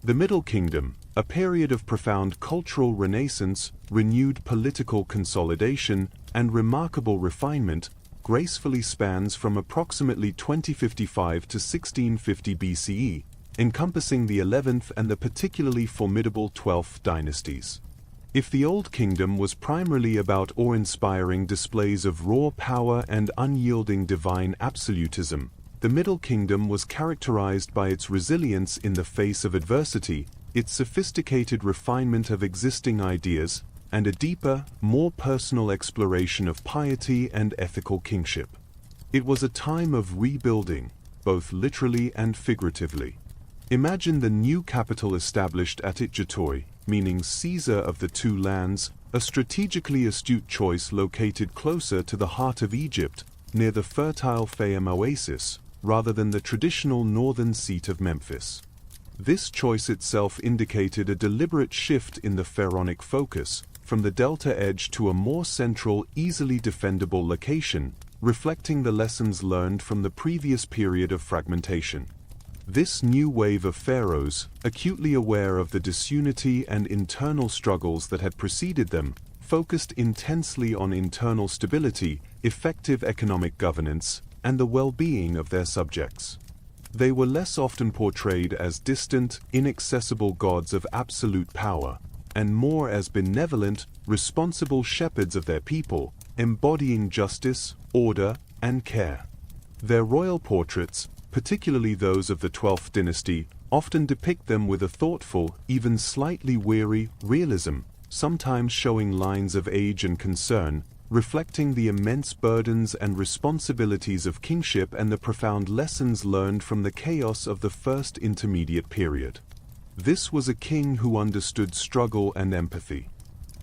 The Middle Kingdom, a period of profound cultural renaissance, renewed political consolidation, and remarkable refinement, gracefully spans from approximately 2055 to 1650 BCE, encompassing the 11th and the particularly formidable 12th dynasties. If the Old Kingdom was primarily about awe-inspiring displays of raw power and unyielding divine absolutism, the Middle Kingdom was characterized by its resilience in the face of adversity, its sophisticated refinement of existing ideas, and a deeper, more personal exploration of piety and ethical kingship. It was a time of rebuilding, both literally and figuratively. Imagine the new capital established at Itjatoi, meaning Caesar of the two lands, a strategically astute choice located closer to the heart of Egypt, near the fertile Fayum oasis, rather than the traditional northern seat of Memphis. This choice itself indicated a deliberate shift in the pharaonic focus, from the delta edge to a more central, easily defendable location, reflecting the lessons learned from the previous period of fragmentation. This new wave of pharaohs, acutely aware of the disunity and internal struggles that had preceded them, focused intensely on internal stability, effective economic governance, and the well-being of their subjects. They were less often portrayed as distant, inaccessible gods of absolute power, and more as benevolent, responsible shepherds of their people, embodying justice, order, and care. Their royal portraits, particularly those of the 12th dynasty, often depict them with a thoughtful, even slightly weary, realism, sometimes showing lines of age and concern, reflecting the immense burdens and responsibilities of kingship and the profound lessons learned from the chaos of the first intermediate period. This was a king who understood struggle and empathy.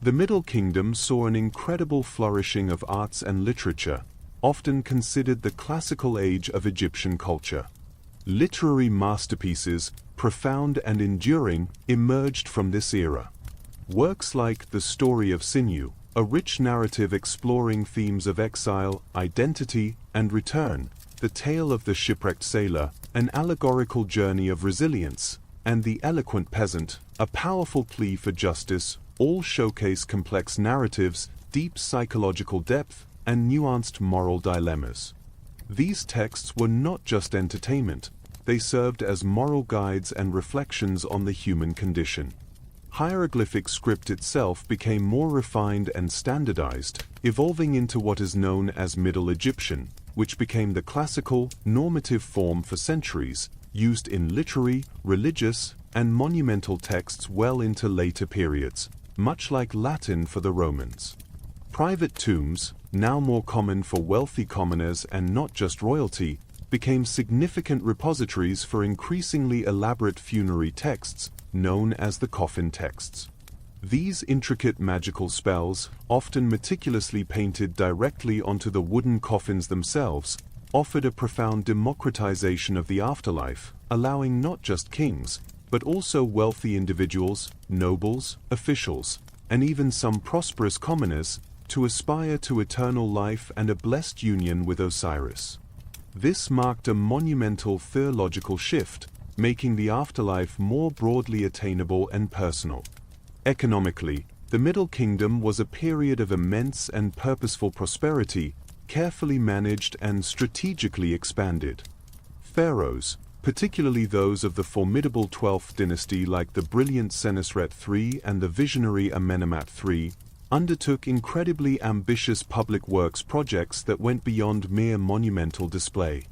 The Middle Kingdom saw an incredible flourishing of arts and literature, often considered the classical age of Egyptian culture. Literary masterpieces, profound and enduring, emerged from this era. Works like The Story of Sinew, a rich narrative exploring themes of exile, identity, and return, The Tale of the Shipwrecked Sailor, an allegorical journey of resilience, and The Eloquent Peasant, a powerful plea for justice, all showcase complex narratives, deep psychological depth, and nuanced moral dilemmas. These texts were not just entertainment, they served as moral guides and reflections on the human condition. Hieroglyphic script itself became more refined and standardized, evolving into what is known as Middle Egyptian, which became the classical, normative form for centuries, used in literary, religious, and monumental texts well into later periods, much like Latin for the Romans. Private tombs, now more common for wealthy commoners and not just royalty, became significant repositories for increasingly elaborate funerary texts, known as the coffin texts. These intricate magical spells, often meticulously painted directly onto the wooden coffins themselves, offered a profound democratization of the afterlife, allowing not just kings, but also wealthy individuals, nobles, officials, and even some prosperous commoners, to aspire to eternal life and a blessed union with Osiris. This marked a monumental theological shift, making the afterlife more broadly attainable and personal. Economically, the Middle Kingdom was a period of immense and purposeful prosperity, carefully managed and strategically expanded. Pharaohs, particularly those of the formidable 12th dynasty like the brilliant Senusret III and the visionary Amenemhat III, undertook incredibly ambitious public works projects that went beyond mere monumental display.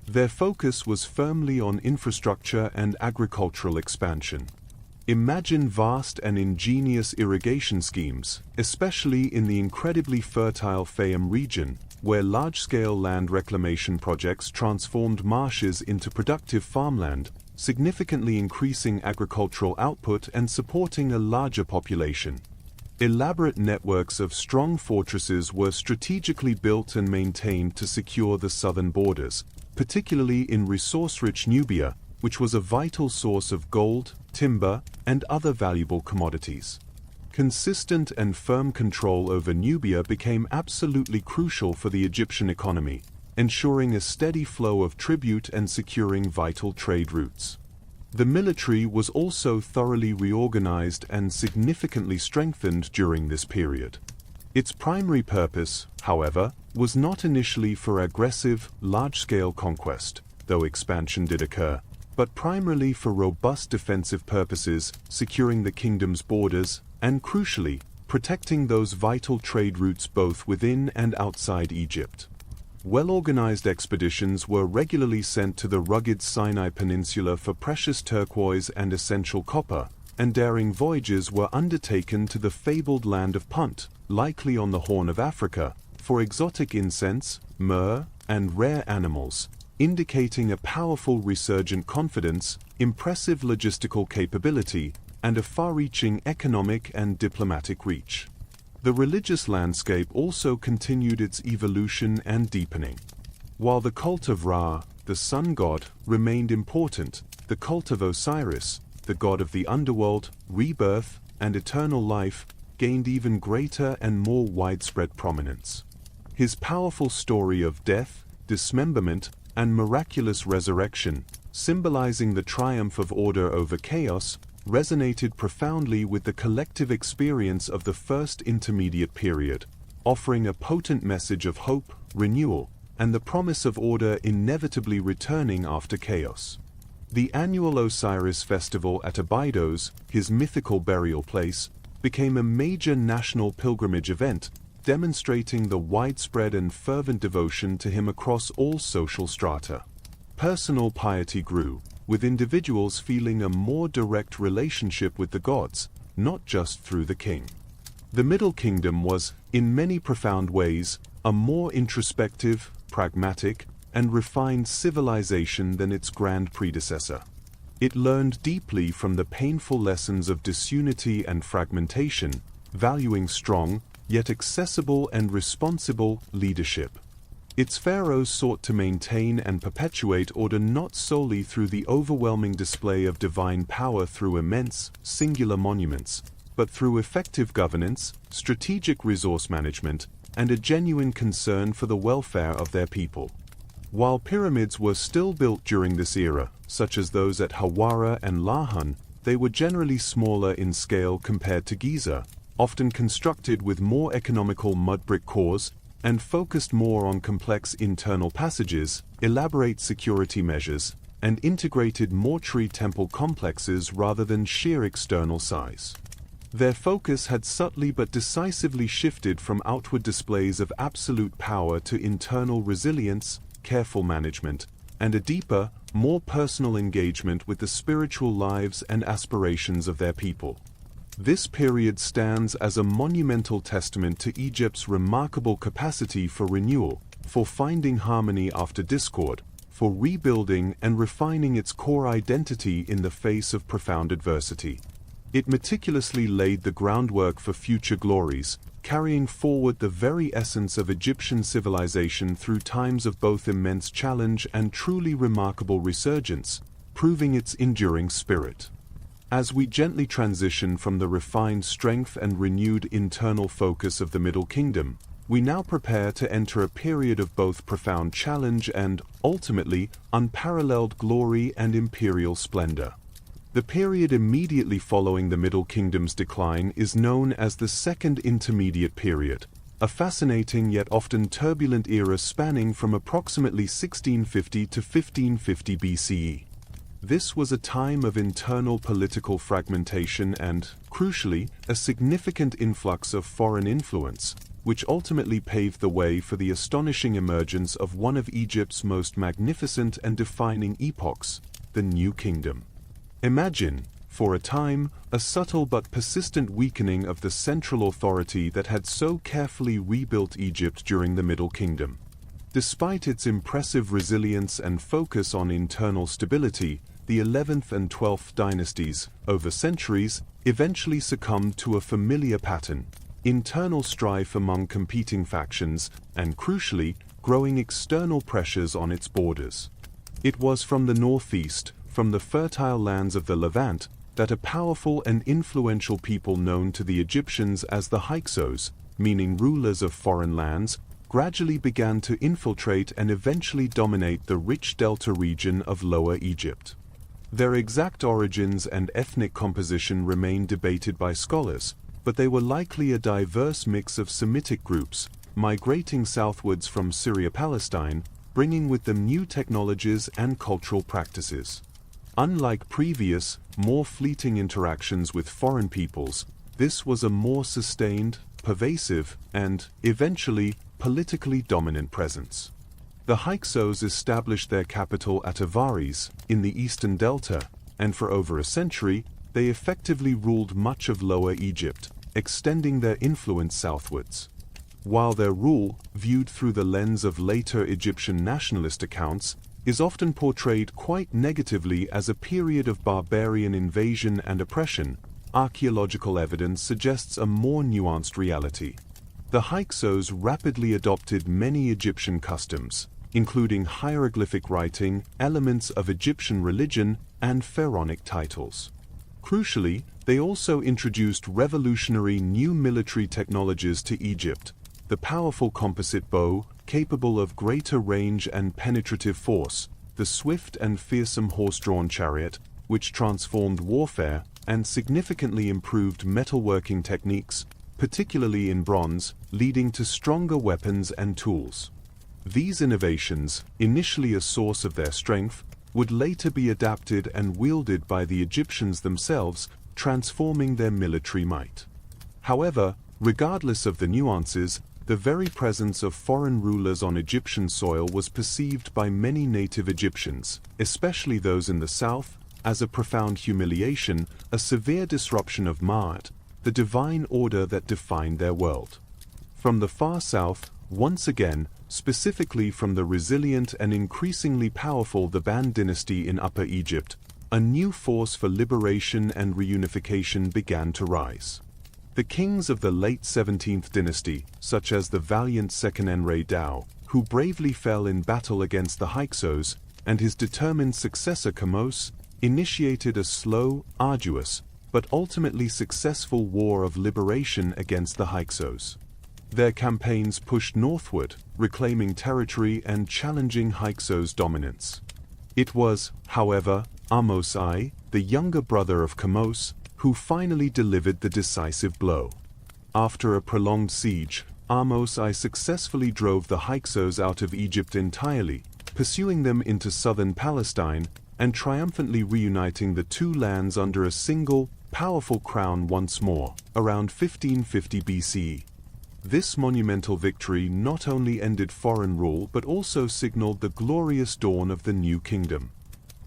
Their focus was firmly on infrastructure and agricultural expansion. Imagine vast and ingenious irrigation schemes, especially in the incredibly fertile Fayum region, where large-scale land reclamation projects transformed marshes into productive farmland, significantly increasing agricultural output and supporting a larger population. Elaborate networks of strong fortresses were strategically built and maintained to secure the southern borders, particularly in resource-rich Nubia, which was a vital source of gold, timber, and other valuable commodities. Consistent and firm control over Nubia became absolutely crucial for the Egyptian economy, ensuring a steady flow of tribute and securing vital trade routes. The military was also thoroughly reorganized and significantly strengthened during this period. Its primary purpose, however, was not initially for aggressive, large-scale conquest, though expansion did occur, but primarily for robust defensive purposes, securing the kingdom's borders, and crucially, protecting those vital trade routes both within and outside Egypt. Well-organized expeditions were regularly sent to the rugged Sinai Peninsula for precious turquoise and essential copper, and daring voyages were undertaken to the fabled land of Punt, likely on the Horn of Africa, for exotic incense, myrrh, and rare animals, indicating a powerful resurgent confidence, impressive logistical capability, and a far-reaching economic and diplomatic reach. The religious landscape also continued its evolution and deepening. While the cult of Ra, the sun god, remained important, the cult of Osiris, the god of the underworld, rebirth, and eternal life, gained even greater and more widespread prominence. His powerful story of death, dismemberment, and miraculous resurrection, symbolizing the triumph of order over chaos, resonated profoundly with the collective experience of the First Intermediate Period, offering a potent message of hope, renewal, and the promise of order inevitably returning after chaos. The annual Osiris festival at Abydos, his mythical burial place, became a major national pilgrimage event, demonstrating the widespread and fervent devotion to him across all social strata. Personal piety grew, with individuals feeling a more direct relationship with the gods, not just through the king. The Middle Kingdom was, in many profound ways, a more introspective, pragmatic, and refined civilization than its grand predecessor. It learned deeply from the painful lessons of disunity and fragmentation, valuing strong, yet accessible and responsible leadership. Its pharaohs sought to maintain and perpetuate order not solely through the overwhelming display of divine power through immense, singular monuments, but through effective governance, strategic resource management, and a genuine concern for the welfare of their people. While pyramids were still built during this era, such as those at Hawara and Lahan, they were generally smaller in scale compared to Giza, often constructed with more economical mud brick cores, and focused more on complex internal passages, elaborate security measures, and integrated mortuary temple complexes rather than sheer external size. Their focus had subtly but decisively shifted from outward displays of absolute power to internal resilience, careful management, and a deeper, more personal engagement with the spiritual lives and aspirations of their people. This period stands as a monumental testament to Egypt's remarkable capacity for renewal, for finding harmony after discord, for rebuilding and refining its core identity in the face of profound adversity. It meticulously laid the groundwork for future glories, carrying forward the very essence of Egyptian civilization through times of both immense challenge and truly remarkable resurgence, proving its enduring spirit. As we gently transition from the refined strength and renewed internal focus of the Middle Kingdom, we now prepare to enter a period of both profound challenge and, ultimately, unparalleled glory and imperial splendor. The period immediately following the Middle Kingdom's decline is known as the Second Intermediate Period, a fascinating yet often turbulent era spanning from approximately 1650 to 1550 BCE. This was a time of internal political fragmentation and, crucially, a significant influx of foreign influence, which ultimately paved the way for the astonishing emergence of one of Egypt's most magnificent and defining epochs, the New Kingdom. Imagine, for a time, a subtle but persistent weakening of the central authority that had so carefully rebuilt Egypt during the Middle Kingdom. Despite its impressive resilience and focus on internal stability, the 11th and 12th dynasties, over centuries, eventually succumbed to a familiar pattern: internal strife among competing factions, and crucially, growing external pressures on its borders. It was from the northeast, from the fertile lands of the Levant, that a powerful and influential people known to the Egyptians as the Hyksos, meaning rulers of foreign lands, gradually began to infiltrate and eventually dominate the rich delta region of Lower Egypt. Their exact origins and ethnic composition remain debated by scholars, but they were likely a diverse mix of Semitic groups, migrating southwards from Syria-Palestine, bringing with them new technologies and cultural practices. Unlike previous, more fleeting interactions with foreign peoples, this was a more sustained, pervasive, and, eventually, politically dominant presence. The Hyksos established their capital at Avaris, in the eastern delta, and for over a century, they effectively ruled much of Lower Egypt, extending their influence southwards. while their rule, viewed through the lens of later Egyptian nationalist accounts, is often portrayed quite negatively as a period of barbarian invasion and oppression, archaeological evidence suggests a more nuanced reality. The Hyksos rapidly adopted many Egyptian customs, including hieroglyphic writing, elements of Egyptian religion, and pharaonic titles. Crucially, they also introduced revolutionary new military technologies to Egypt: the powerful composite bow, capable of greater range and penetrative force, the swift and fearsome horse-drawn chariot, which transformed warfare, and significantly improved metalworking techniques, particularly in bronze, leading to stronger weapons and tools. These innovations, initially a source of their strength, would later be adapted and wielded by the Egyptians themselves, transforming their military might. However, regardless of the nuances, the very presence of foreign rulers on Egyptian soil was perceived by many native Egyptians, especially those in the south, as a profound humiliation, a severe disruption of Ma'at, the divine order that defined their world. From the far south, once again, specifically from the resilient and increasingly powerful Theban dynasty in Upper Egypt, a new force for liberation and reunification began to rise. The kings of the late 17th dynasty, such as the valiant Seqenenre-Dao, who bravely fell in battle against the Hyksos, and his determined successor Kamose, initiated a slow, arduous, but ultimately successful war of liberation against the Hyksos. Their campaigns pushed northward, reclaiming territory and challenging Hyksos' dominance. It was, however, Ahmose I, the younger brother of Kamose, who finally delivered the decisive blow. After a prolonged siege, Ahmose I successfully drove the Hyksos out of Egypt entirely, pursuing them into southern Palestine, and triumphantly reuniting the two lands under a single, powerful crown once more, around 1550 BCE. This monumental victory not only ended foreign rule but also signaled the glorious dawn of the New Kingdom.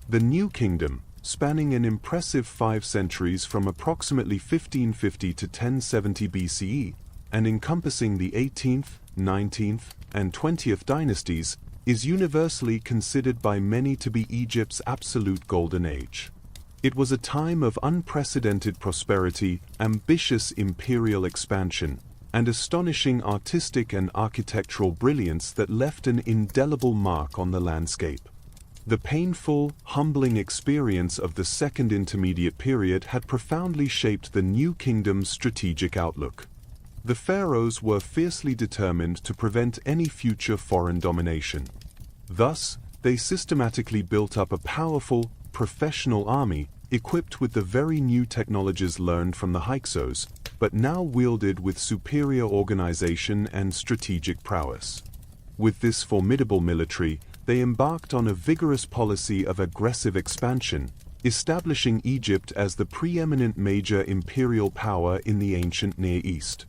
The New Kingdom, spanning an impressive 5 centuries from approximately 1550 to 1070 BCE, and encompassing the 18th, 19th, and 20th dynasties, is universally considered by many to be Egypt's absolute golden age. It was a time of unprecedented prosperity, ambitious imperial expansion, and astonishing artistic and architectural brilliance that left an indelible mark on the landscape. The painful, humbling experience of the Second Intermediate Period had profoundly shaped the New Kingdom's strategic outlook. The pharaohs were fiercely determined to prevent any future foreign domination. Thus, they systematically built up a powerful, professional army, equipped with the very new technologies learned from the Hyksos, but now wielded with superior organization and strategic prowess. With this formidable military, they embarked on a vigorous policy of aggressive expansion, establishing Egypt as the preeminent major imperial power in the ancient Near East.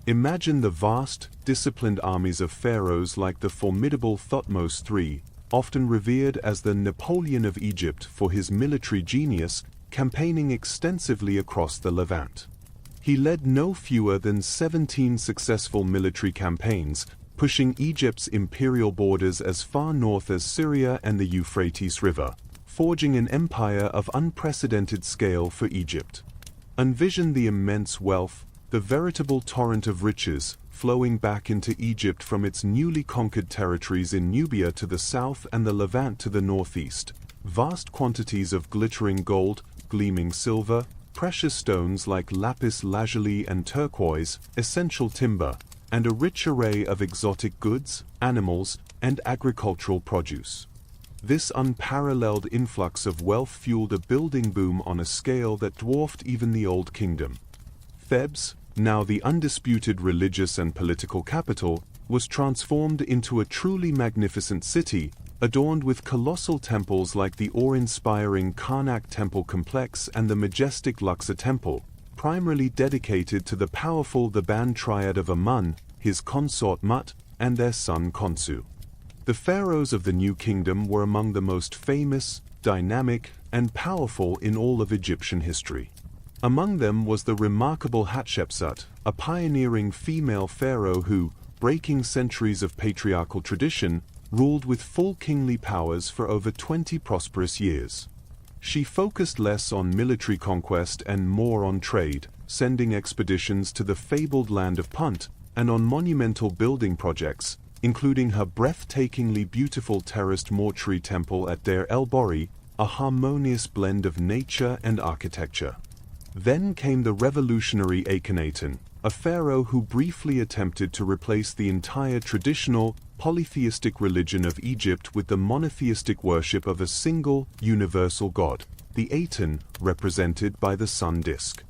Imagine the vast, disciplined armies of pharaohs like the formidable Thutmose III, often revered as the Napoleon of Egypt for his military genius, campaigning extensively across the Levant. He led no fewer than 17 successful military campaigns, pushing Egypt's imperial borders as far north as Syria and the Euphrates River, forging an empire of unprecedented scale for Egypt. Envision the immense wealth, the veritable torrent of riches, flowing back into Egypt from its newly conquered territories in Nubia to the south and the Levant to the northeast. Vast quantities of glittering gold, gleaming silver, precious stones like lapis lazuli and turquoise, essential timber, and a rich array of exotic goods, animals, and agricultural produce. This unparalleled influx of wealth fueled a building boom on a scale that dwarfed even the Old Kingdom. Thebes, now the undisputed religious and political capital, was transformed into a truly magnificent city, adorned with colossal temples like the awe-inspiring Karnak Temple Complex and the majestic Luxor Temple, primarily dedicated to the powerful Theban triad of Amun, his consort Mut, and their son Khonsu. The pharaohs of the New Kingdom were among the most famous, dynamic, and powerful in all of Egyptian history. Among them was the remarkable Hatshepsut, a pioneering female pharaoh who, breaking centuries of patriarchal tradition, ruled with full kingly powers for over 20 prosperous years. She focused less on military conquest and more on trade, sending expeditions to the fabled land of Punt and on monumental building projects, including her breathtakingly beautiful terraced mortuary temple at Deir el-Bori, a harmonious blend of nature and architecture. Then came the revolutionary Akhenaten, a pharaoh who briefly attempted to replace the entire traditional, polytheistic religion of Egypt with the monotheistic worship of a single, universal god, the Aten, represented by the sun disk.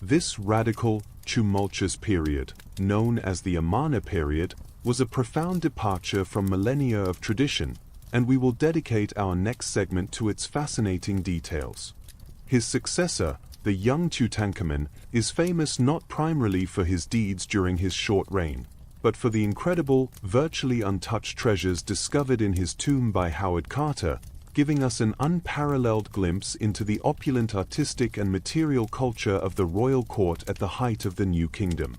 This radical, tumultuous period, known as the Amarna period, was a profound departure from millennia of tradition, and we will dedicate our next segment to its fascinating details. His successor, the young Tutankhamun, is famous not primarily for his deeds during his short reign, but for the incredible, virtually untouched treasures discovered in his tomb by Howard Carter, giving us an unparalleled glimpse into the opulent artistic and material culture of the royal court at the height of the New Kingdom.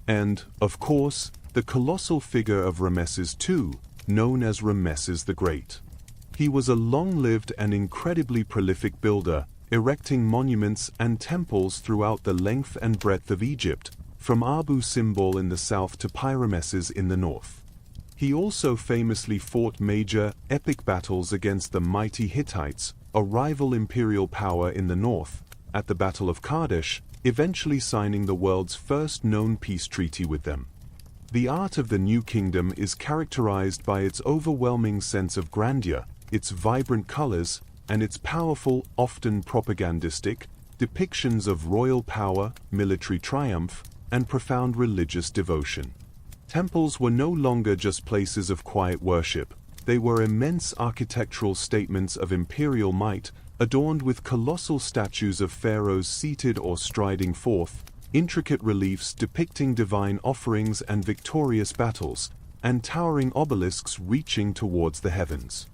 And, of course, the colossal figure of Ramesses II, known as Ramesses the Great. He was a long-lived and incredibly prolific builder, erecting monuments and temples throughout the length and breadth of Egypt, from Abu Simbel in the south to Pyramesses in the north. He also famously fought major, epic battles against the mighty Hittites, a rival imperial power in the north, at the Battle of Kadesh, eventually signing the world's first known peace treaty with them. The art of the New Kingdom is characterized by its overwhelming sense of grandeur, its vibrant colors, and its powerful, often propagandistic, depictions of royal power, military triumph, and profound religious devotion. Temples were no longer just places of quiet worship, they were immense architectural statements of imperial might, adorned with colossal statues of pharaohs seated or striding forth, intricate reliefs depicting divine offerings and victorious battles, and towering obelisks reaching towards the heavens.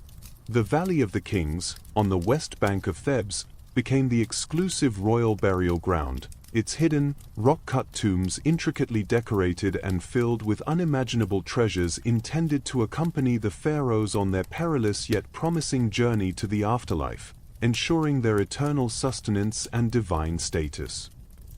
The Valley of the Kings, on the west bank of Thebes, became the exclusive royal burial ground, its hidden, rock-cut tombs intricately decorated and filled with unimaginable treasures intended to accompany the pharaohs on their perilous yet promising journey to the afterlife, ensuring their eternal sustenance and divine status.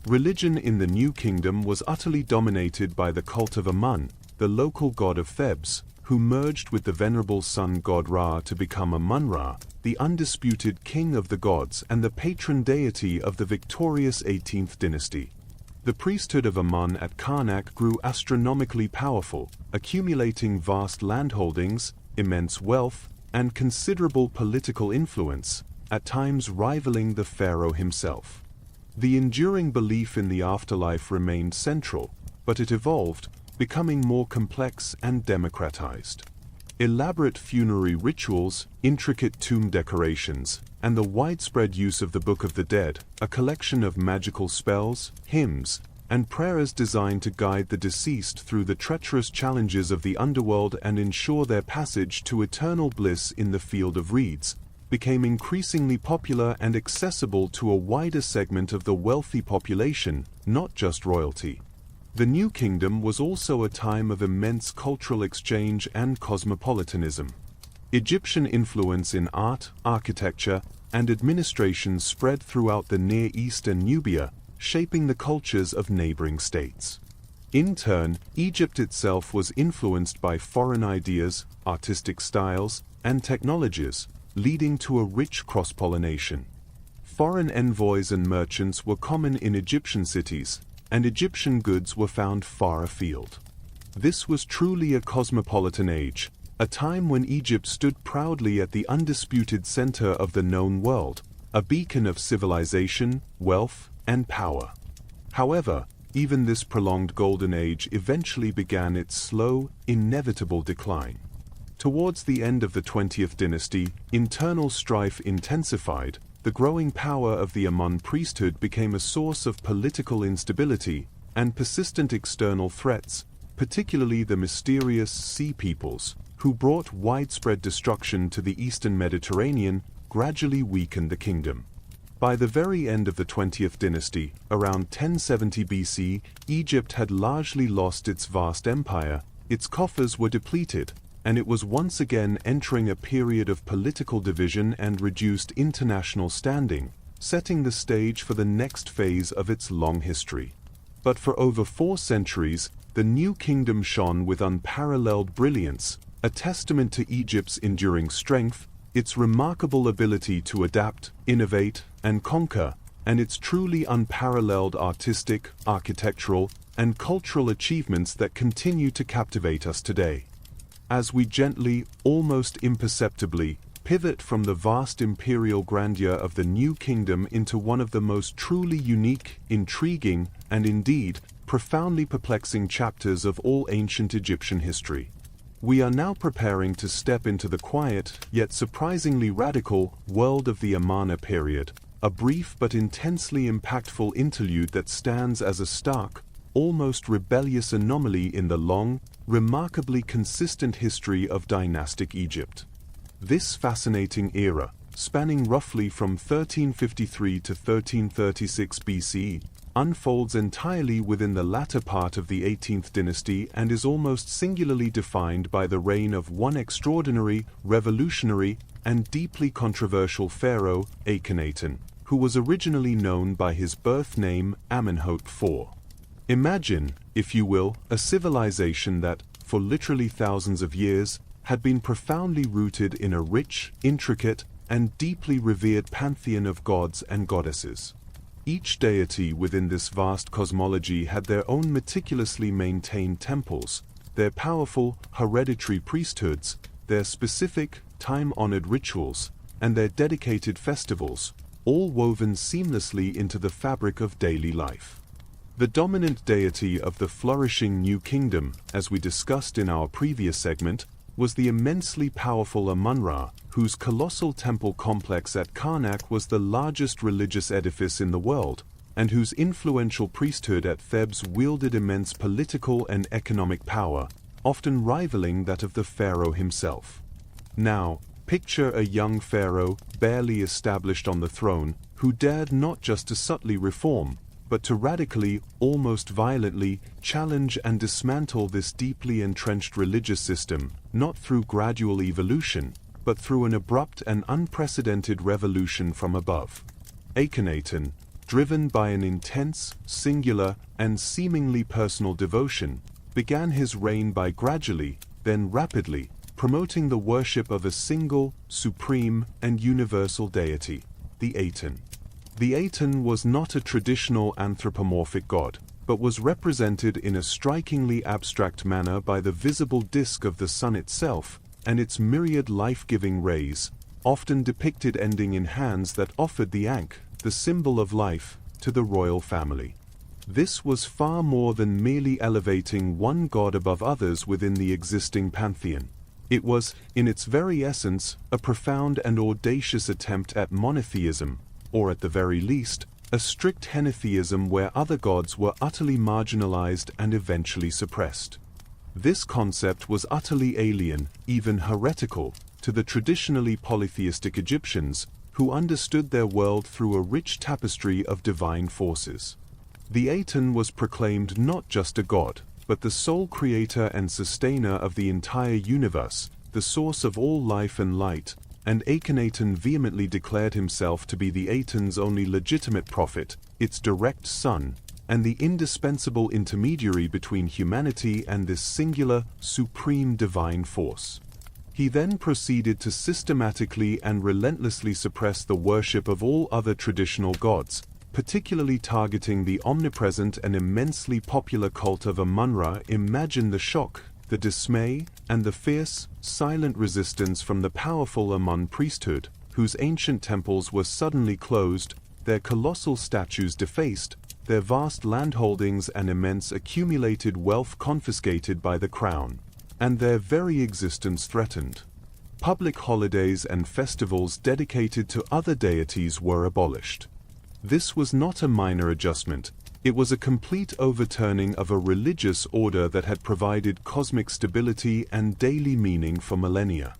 Religion in the New Kingdom was utterly dominated by the cult of Amun, the local god of Thebes, who merged with the venerable sun god Ra to become Amun-Ra, the undisputed king of the gods and the patron deity of the victorious 18th dynasty. The priesthood of Amun at Karnak grew astronomically powerful, accumulating vast landholdings, immense wealth, and considerable political influence, at times rivaling the pharaoh himself. The enduring belief in the afterlife remained central, but it evolved, becoming more complex and democratized. Elaborate funerary rituals, intricate tomb decorations, and the widespread use of the Book of the Dead, a collection of magical spells, hymns, and prayers designed to guide the deceased through the treacherous challenges of the underworld and ensure their passage to eternal bliss in the field of reeds, became increasingly popular and accessible to a wider segment of the wealthy population, not just royalty. The New Kingdom was also a time of immense cultural exchange and cosmopolitanism. Egyptian influence in art, architecture, and administration spread throughout the Near East and Nubia, shaping the cultures of neighboring states. In turn, Egypt itself was influenced by foreign ideas, artistic styles, and technologies, leading to a rich cross-pollination. Foreign envoys and merchants were common in Egyptian cities, and Egyptian goods were found far afield. This was truly a cosmopolitan age, a time when Egypt stood proudly at the undisputed center of the known world, a beacon of civilization, wealth, and power. However, even this prolonged golden age eventually began its slow, inevitable decline. Towards the end of the 20th dynasty, internal strife intensified. The growing power of the Amun priesthood became a source of political instability and persistent external threats, particularly the mysterious Sea Peoples, who brought widespread destruction to the eastern Mediterranean, gradually weakened the kingdom. By the very end of the 20th dynasty, around 1070 BC, Egypt had largely lost its vast empire, its coffers were depleted, and it was once again entering a period of political division and reduced international standing, setting the stage for the next phase of its long history. But for over 4 centuries, the new kingdom shone with unparalleled brilliance, a testament to Egypt's enduring strength, its remarkable ability to adapt, innovate, and conquer, and its truly unparalleled artistic, architectural, and cultural achievements that continue to captivate us today. As we gently, almost imperceptibly, pivot from the vast imperial grandeur of the new kingdom into one of the most truly unique, intriguing, and indeed, profoundly perplexing chapters of all ancient Egyptian history. We are now preparing to step into the quiet, yet surprisingly radical, world of the Amarna period, a brief but intensely impactful interlude that stands as a stark, almost rebellious anomaly in the long, remarkably consistent history of dynastic Egypt. This fascinating era, spanning roughly from 1353 to 1336 BC, unfolds entirely within the latter part of the 18th dynasty and is almost singularly defined by the reign of one extraordinary, revolutionary, and deeply controversial pharaoh, Akhenaten, who was originally known by his birth name Amenhotep IV. Imagine, if you will, a civilization that, for literally thousands of years, had been profoundly rooted in a rich, intricate, and deeply revered pantheon of gods and goddesses. Each deity within this vast cosmology had their own meticulously maintained temples, their powerful, hereditary priesthoods, their specific, time-honored rituals, and their dedicated festivals, all woven seamlessly into the fabric of daily life. The dominant deity of the flourishing New Kingdom, as we discussed in our previous segment, was the immensely powerful Amun-Ra, whose colossal temple complex at Karnak was the largest religious edifice in the world, and whose influential priesthood at Thebes wielded immense political and economic power, often rivaling that of the pharaoh himself. Now, picture a young pharaoh, barely established on the throne, who dared not just to subtly reform, but to radically, almost violently, challenge and dismantle this deeply entrenched religious system, not through gradual evolution, but through an abrupt and unprecedented revolution from above. Akhenaten, driven by an intense, singular, and seemingly personal devotion, began his reign by gradually, then rapidly, promoting the worship of a single, supreme, and universal deity, the Aten. The Aten was not a traditional anthropomorphic god, but was represented in a strikingly abstract manner by the visible disk of the sun itself and its myriad life-giving rays, often depicted ending in hands that offered the Ankh, the symbol of life, to the royal family. This was far more than merely elevating one god above others within the existing pantheon. It was, in its very essence, a profound and audacious attempt at monotheism, or at the very least, a strict henotheism where other gods were utterly marginalized and eventually suppressed. This concept was utterly alien, even heretical, to the traditionally polytheistic Egyptians, who understood their world through a rich tapestry of divine forces. The Aten was proclaimed not just a god, but the sole creator and sustainer of the entire universe, the source of all life and light, and Akhenaten vehemently declared himself to be the Aten's only legitimate prophet, its direct son, and the indispensable intermediary between humanity and this singular, supreme divine force. He then proceeded to systematically and relentlessly suppress the worship of all other traditional gods, particularly targeting the omnipresent and immensely popular cult of Amun-Ra. Imagine the shock, the dismay, and the fierce, silent resistance from the powerful Amun priesthood, whose ancient temples were suddenly closed, their colossal statues defaced, their vast landholdings and immense accumulated wealth confiscated by the crown, and their very existence threatened. Public holidays and festivals dedicated to other deities were abolished. This was not a minor adjustment. It was a complete overturning of a religious order that had provided cosmic stability and daily meaning for millennia.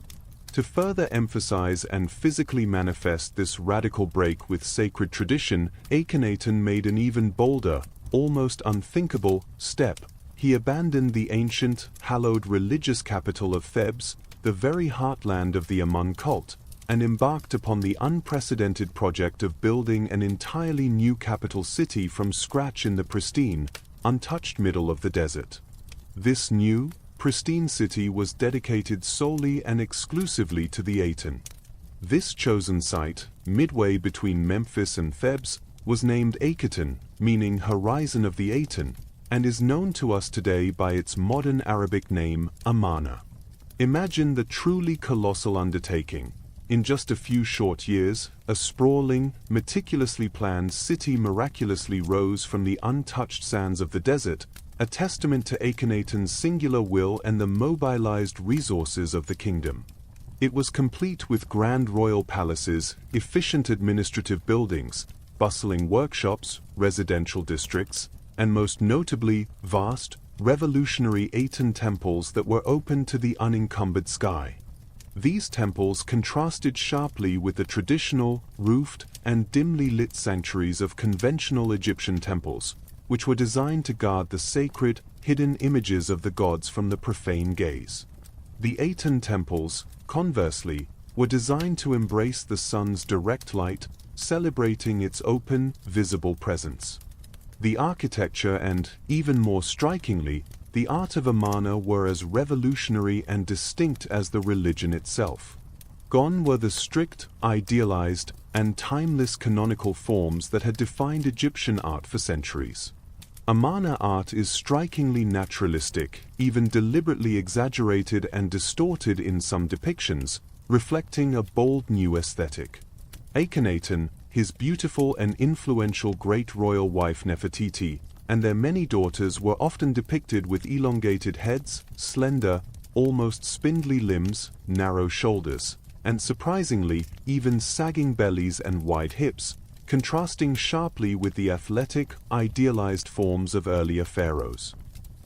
To further emphasize and physically manifest this radical break with sacred tradition, Akhenaten made an even bolder, almost unthinkable, step. He abandoned the ancient, hallowed religious capital of Thebes, the very heartland of the Amun cult, and embarked upon the unprecedented project of building an entirely new capital city from scratch in the pristine, untouched middle of the desert. This new, pristine city was dedicated solely and exclusively to the Aten. This chosen site, midway between Memphis and Thebes, was named Akheton, meaning horizon of the Aten, and is known to us today by its modern Arabic name, Amarna. Imagine the truly colossal undertaking. In just a few short years, a sprawling, meticulously planned city miraculously rose from the untouched sands of the desert, a testament to Akhenaten's singular will and the mobilized resources of the kingdom. It was complete with grand royal palaces, efficient administrative buildings, bustling workshops, residential districts, and most notably, vast, revolutionary Aten temples that were open to the unencumbered sky. These temples contrasted sharply with the traditional, roofed, and dimly lit sanctuaries of conventional Egyptian temples, which were designed to guard the sacred, hidden images of the gods from the profane gaze. The Aten temples, conversely, were designed to embrace the sun's direct light, celebrating its open, visible presence. The architecture and, even more strikingly, the art of Amarna were as revolutionary and distinct as the religion itself. Gone were the strict, idealized, and timeless canonical forms that had defined Egyptian art for centuries. Amarna art is strikingly naturalistic, even deliberately exaggerated and distorted in some depictions, reflecting a bold new aesthetic. Akhenaten, his beautiful and influential great royal wife Nefertiti, and their many daughters were often depicted with elongated heads, slender, almost spindly limbs, narrow shoulders, and surprisingly, even sagging bellies and wide hips, contrasting sharply with the athletic, idealized forms of earlier pharaohs.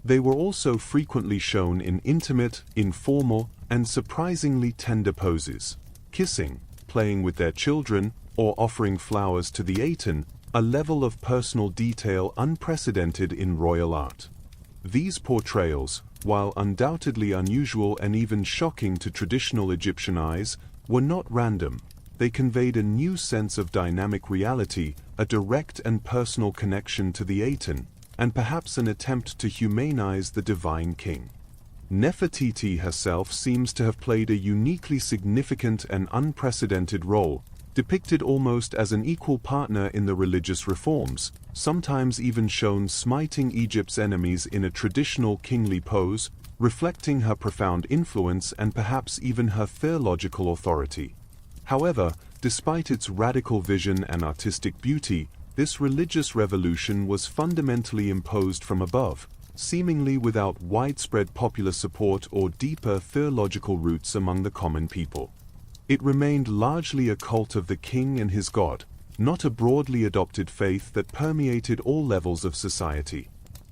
They were also frequently shown in intimate, informal, and surprisingly tender poses, kissing, playing with their children, or offering flowers to the Aten, a level of personal detail unprecedented in royal art. These portrayals, while undoubtedly unusual and even shocking to traditional Egyptian eyes, were not random. They conveyed a new sense of dynamic reality, a direct and personal connection to the Aten, and perhaps an attempt to humanize the divine king. Nefertiti herself seems to have played a uniquely significant and unprecedented role, depicted almost as an equal partner in the religious reforms, sometimes even shown smiting Egypt's enemies in a traditional kingly pose, reflecting her profound influence and perhaps even her theological authority. However, despite its radical vision and artistic beauty, this religious revolution was fundamentally imposed from above, seemingly without widespread popular support or deeper theological roots among the common people. It remained largely a cult of the king and his god, not a broadly adopted faith that permeated all levels of society.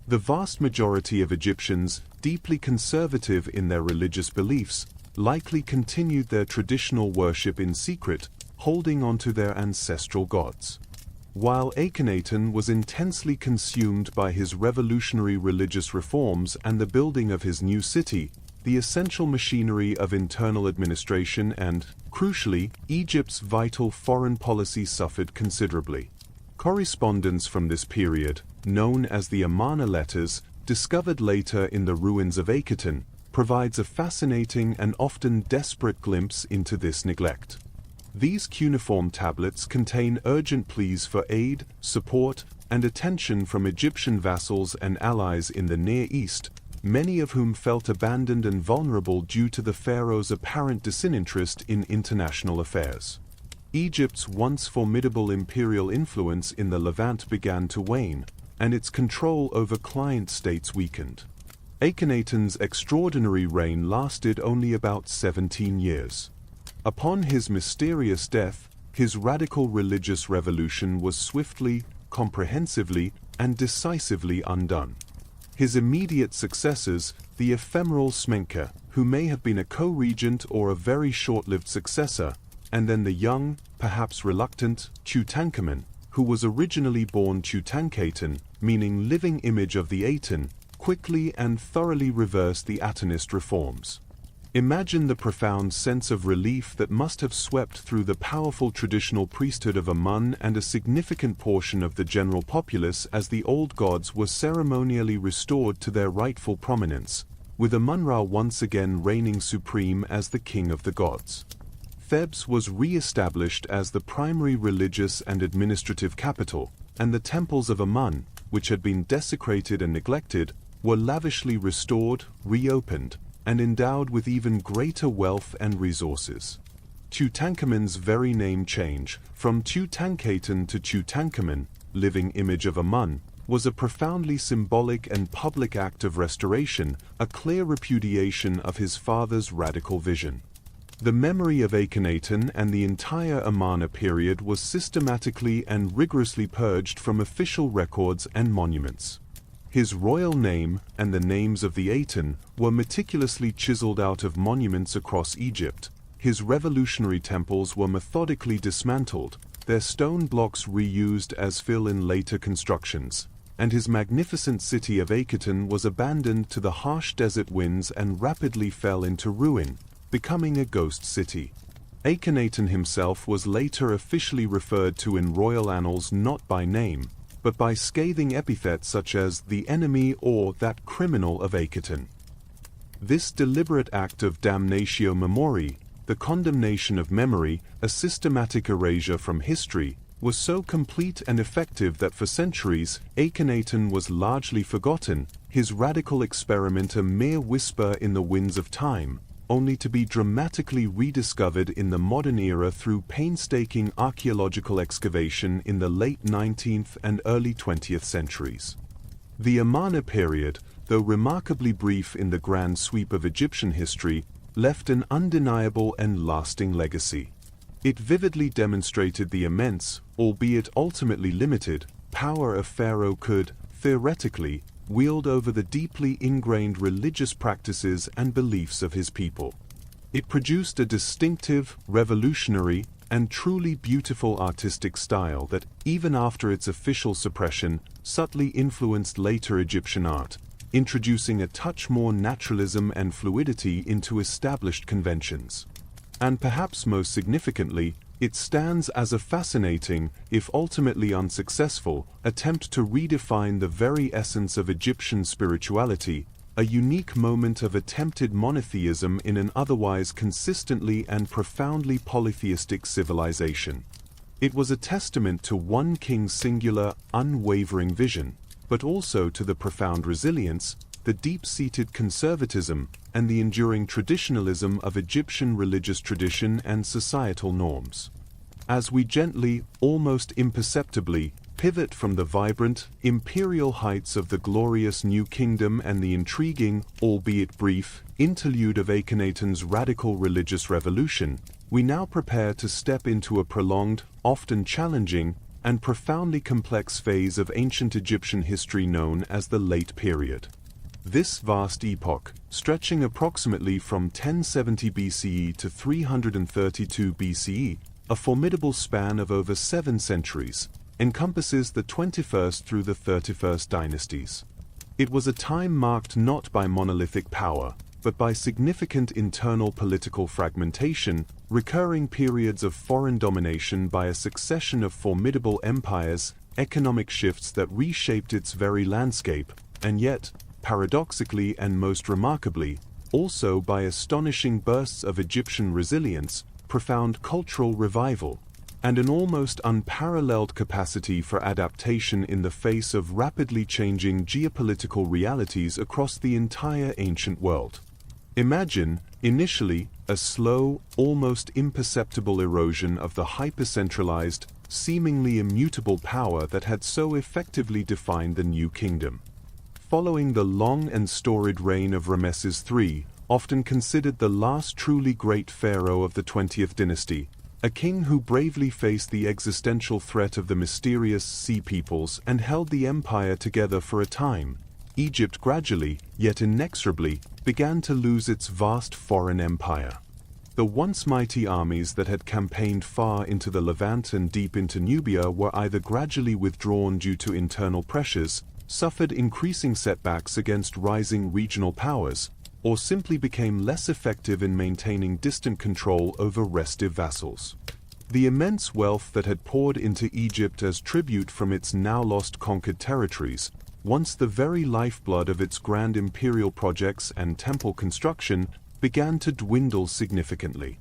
The vast majority of Egyptians, deeply conservative in their religious beliefs, likely continued their traditional worship in secret, holding on to their ancestral gods. While Akhenaten was intensely consumed by his revolutionary religious reforms and the building of his new city, the essential machinery of internal administration and, crucially, Egypt's vital foreign policy suffered considerably. Correspondence from this period, known as the Amarna letters, discovered later in the ruins of Akheton, provides a fascinating and often desperate glimpse into this neglect. These cuneiform tablets contain urgent pleas for aid, support, and attention from Egyptian vassals and allies in the Near East, many of whom felt abandoned and vulnerable due to the pharaoh's apparent disinterest in international affairs. Egypt's once formidable imperial influence in the Levant began to wane, and its control over client states weakened. Akhenaten's extraordinary reign lasted only about 17 years. Upon his mysterious death, his radical religious revolution was swiftly, comprehensively, and decisively undone. His immediate successors, the ephemeral Smenkhka, who may have been a co-regent or a very short-lived successor, and then the young, perhaps reluctant, Tutankhamun, who was originally born Tutankhaten, meaning living image of the Aten, quickly and thoroughly reversed the Atenist reforms. Imagine the profound sense of relief that must have swept through the powerful traditional priesthood of Amun and a significant portion of the general populace as the old gods were ceremonially restored to their rightful prominence, with Amun-Ra once again reigning supreme as the king of the gods. Thebes was re-established as the primary religious and administrative capital, and the temples of Amun, which had been desecrated and neglected, were lavishly restored, reopened, and endowed with even greater wealth and resources. Tutankhamun's very name change, from Tutankhaten to Tutankhamun, living image of Amun, was a profoundly symbolic and public act of restoration, a clear repudiation of his father's radical vision. The memory of Akhenaten and the entire Amarna period was systematically and rigorously purged from official records and monuments. His royal name and the names of the Aten were meticulously chiseled out of monuments across Egypt. His revolutionary temples were methodically dismantled, their stone blocks reused as fill in later constructions, and his magnificent city of Akhenaten was abandoned to the harsh desert winds and rapidly fell into ruin, becoming a ghost city. Akhenaten himself was later officially referred to in royal annals not by name, but by scathing epithets such as the enemy or that criminal of Akhenaten. This deliberate act of damnatio memoriae, the condemnation of memory, a systematic erasure from history, was so complete and effective that for centuries, Akhenaten was largely forgotten, his radical experiment a mere whisper in the winds of time, only to be dramatically rediscovered in the modern era through painstaking archaeological excavation in the late 19th and early 20th centuries. The Amarna period, though remarkably brief in the grand sweep of Egyptian history, left an undeniable and lasting legacy. It vividly demonstrated the immense, albeit ultimately limited, power a pharaoh could, theoretically, wield over the deeply ingrained religious practices and beliefs of his people. It produced a distinctive, revolutionary, and truly beautiful artistic style that, even after its official suppression, subtly influenced later Egyptian art, introducing a touch more naturalism and fluidity into established conventions. And perhaps most significantly, it stands as a fascinating, if ultimately unsuccessful, attempt to redefine the very essence of Egyptian spirituality, a unique moment of attempted monotheism in an otherwise consistently and profoundly polytheistic civilization. It was a testament to one king's singular, unwavering vision, but also to the profound resilience, the deep-seated conservatism, and the enduring traditionalism of Egyptian religious tradition and societal norms. As we gently, almost imperceptibly, pivot from the vibrant, imperial heights of the glorious New Kingdom and the intriguing, albeit brief, interlude of Akhenaten's radical religious revolution, we now prepare to step into a prolonged, often challenging, and profoundly complex phase of ancient Egyptian history known as the Late Period. This vast epoch, stretching approximately from 1070 BCE to 332 BCE, a formidable span of over 7 centuries, encompasses the 21st through the 31st dynasties. It was a time marked not by monolithic power, but by significant internal political fragmentation, recurring periods of foreign domination by a succession of formidable empires, economic shifts that reshaped its very landscape, and yet, paradoxically and most remarkably, also by astonishing bursts of Egyptian resilience, profound cultural revival, and an almost unparalleled capacity for adaptation in the face of rapidly changing geopolitical realities across the entire ancient world. Imagine, initially, a slow, almost imperceptible erosion of the hyper-centralized, seemingly immutable power that had so effectively defined the New Kingdom. Following the long and storied reign of Ramesses III, often considered the last truly great pharaoh of the 20th dynasty, a king who bravely faced the existential threat of the mysterious Sea Peoples and held the empire together for a time, Egypt gradually, yet inexorably, began to lose its vast foreign empire. The once mighty armies that had campaigned far into the Levant and deep into Nubia were either gradually withdrawn due to internal pressures, suffered increasing setbacks against rising regional powers, or simply became less effective in maintaining distant control over restive vassals. The immense wealth that had poured into Egypt as tribute from its now lost conquered territories, once the very lifeblood of its grand imperial projects and temple construction, began to dwindle significantly.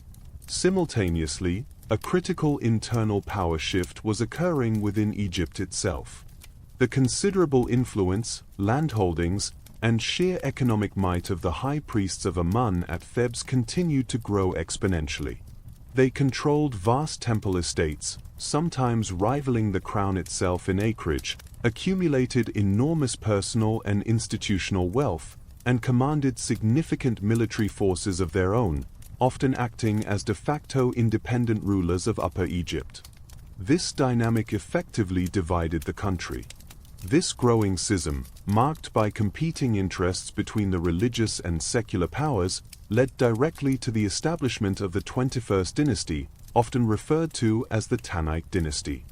Simultaneously, a critical internal power shift was occurring within Egypt itself. The considerable influence, landholdings, and sheer economic might of the high priests of Amun at Thebes continued to grow exponentially. They controlled vast temple estates, sometimes rivaling the crown itself in acreage, accumulated enormous personal and institutional wealth, and commanded significant military forces of their own, often acting as de facto independent rulers of Upper Egypt. This dynamic effectively divided the country. This growing schism, marked by competing interests between the religious and secular powers, led directly to the establishment of the 21st dynasty, often referred to as the Tanite dynasty.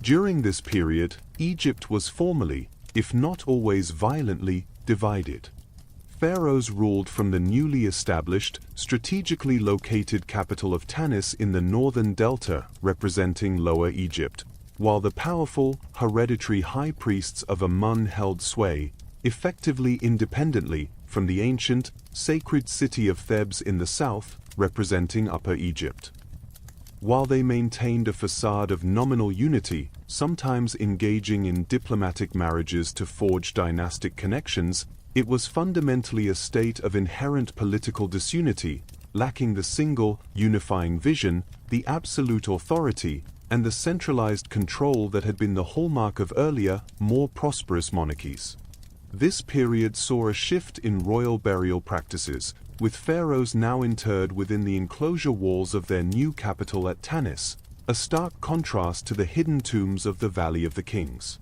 During this period, Egypt was formally, if not always violently, divided. Pharaohs ruled from the newly established, strategically located capital of Tanis in the northern delta, representing Lower Egypt, while the powerful, hereditary high priests of Amun held sway, effectively independently, from the ancient, sacred city of Thebes in the south, representing Upper Egypt. While they maintained a facade of nominal unity, sometimes engaging in diplomatic marriages to forge dynastic connections, it was fundamentally a state of inherent political disunity, lacking the single, unifying vision, the absolute authority, and the centralized control that had been the hallmark of earlier, more prosperous monarchies. This period saw a shift in royal burial practices, with pharaohs now interred within the enclosure walls of their new capital at Tanis, a stark contrast to the hidden tombs of the Valley of the Kings.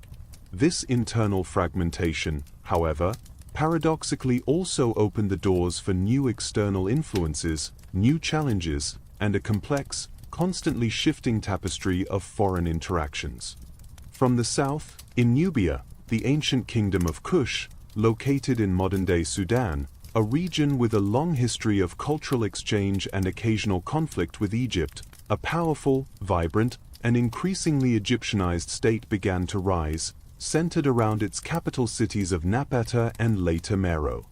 This internal fragmentation, however, paradoxically also opened the doors for new external influences, new challenges, and a complex, constantly shifting tapestry of foreign interactions. From the south, in Nubia, the ancient kingdom of Kush, located in modern-day Sudan, a region with a long history of cultural exchange and occasional conflict with Egypt, a powerful, vibrant, and increasingly Egyptianized state began to rise, centered around its capital cities of Napata and later Meroe.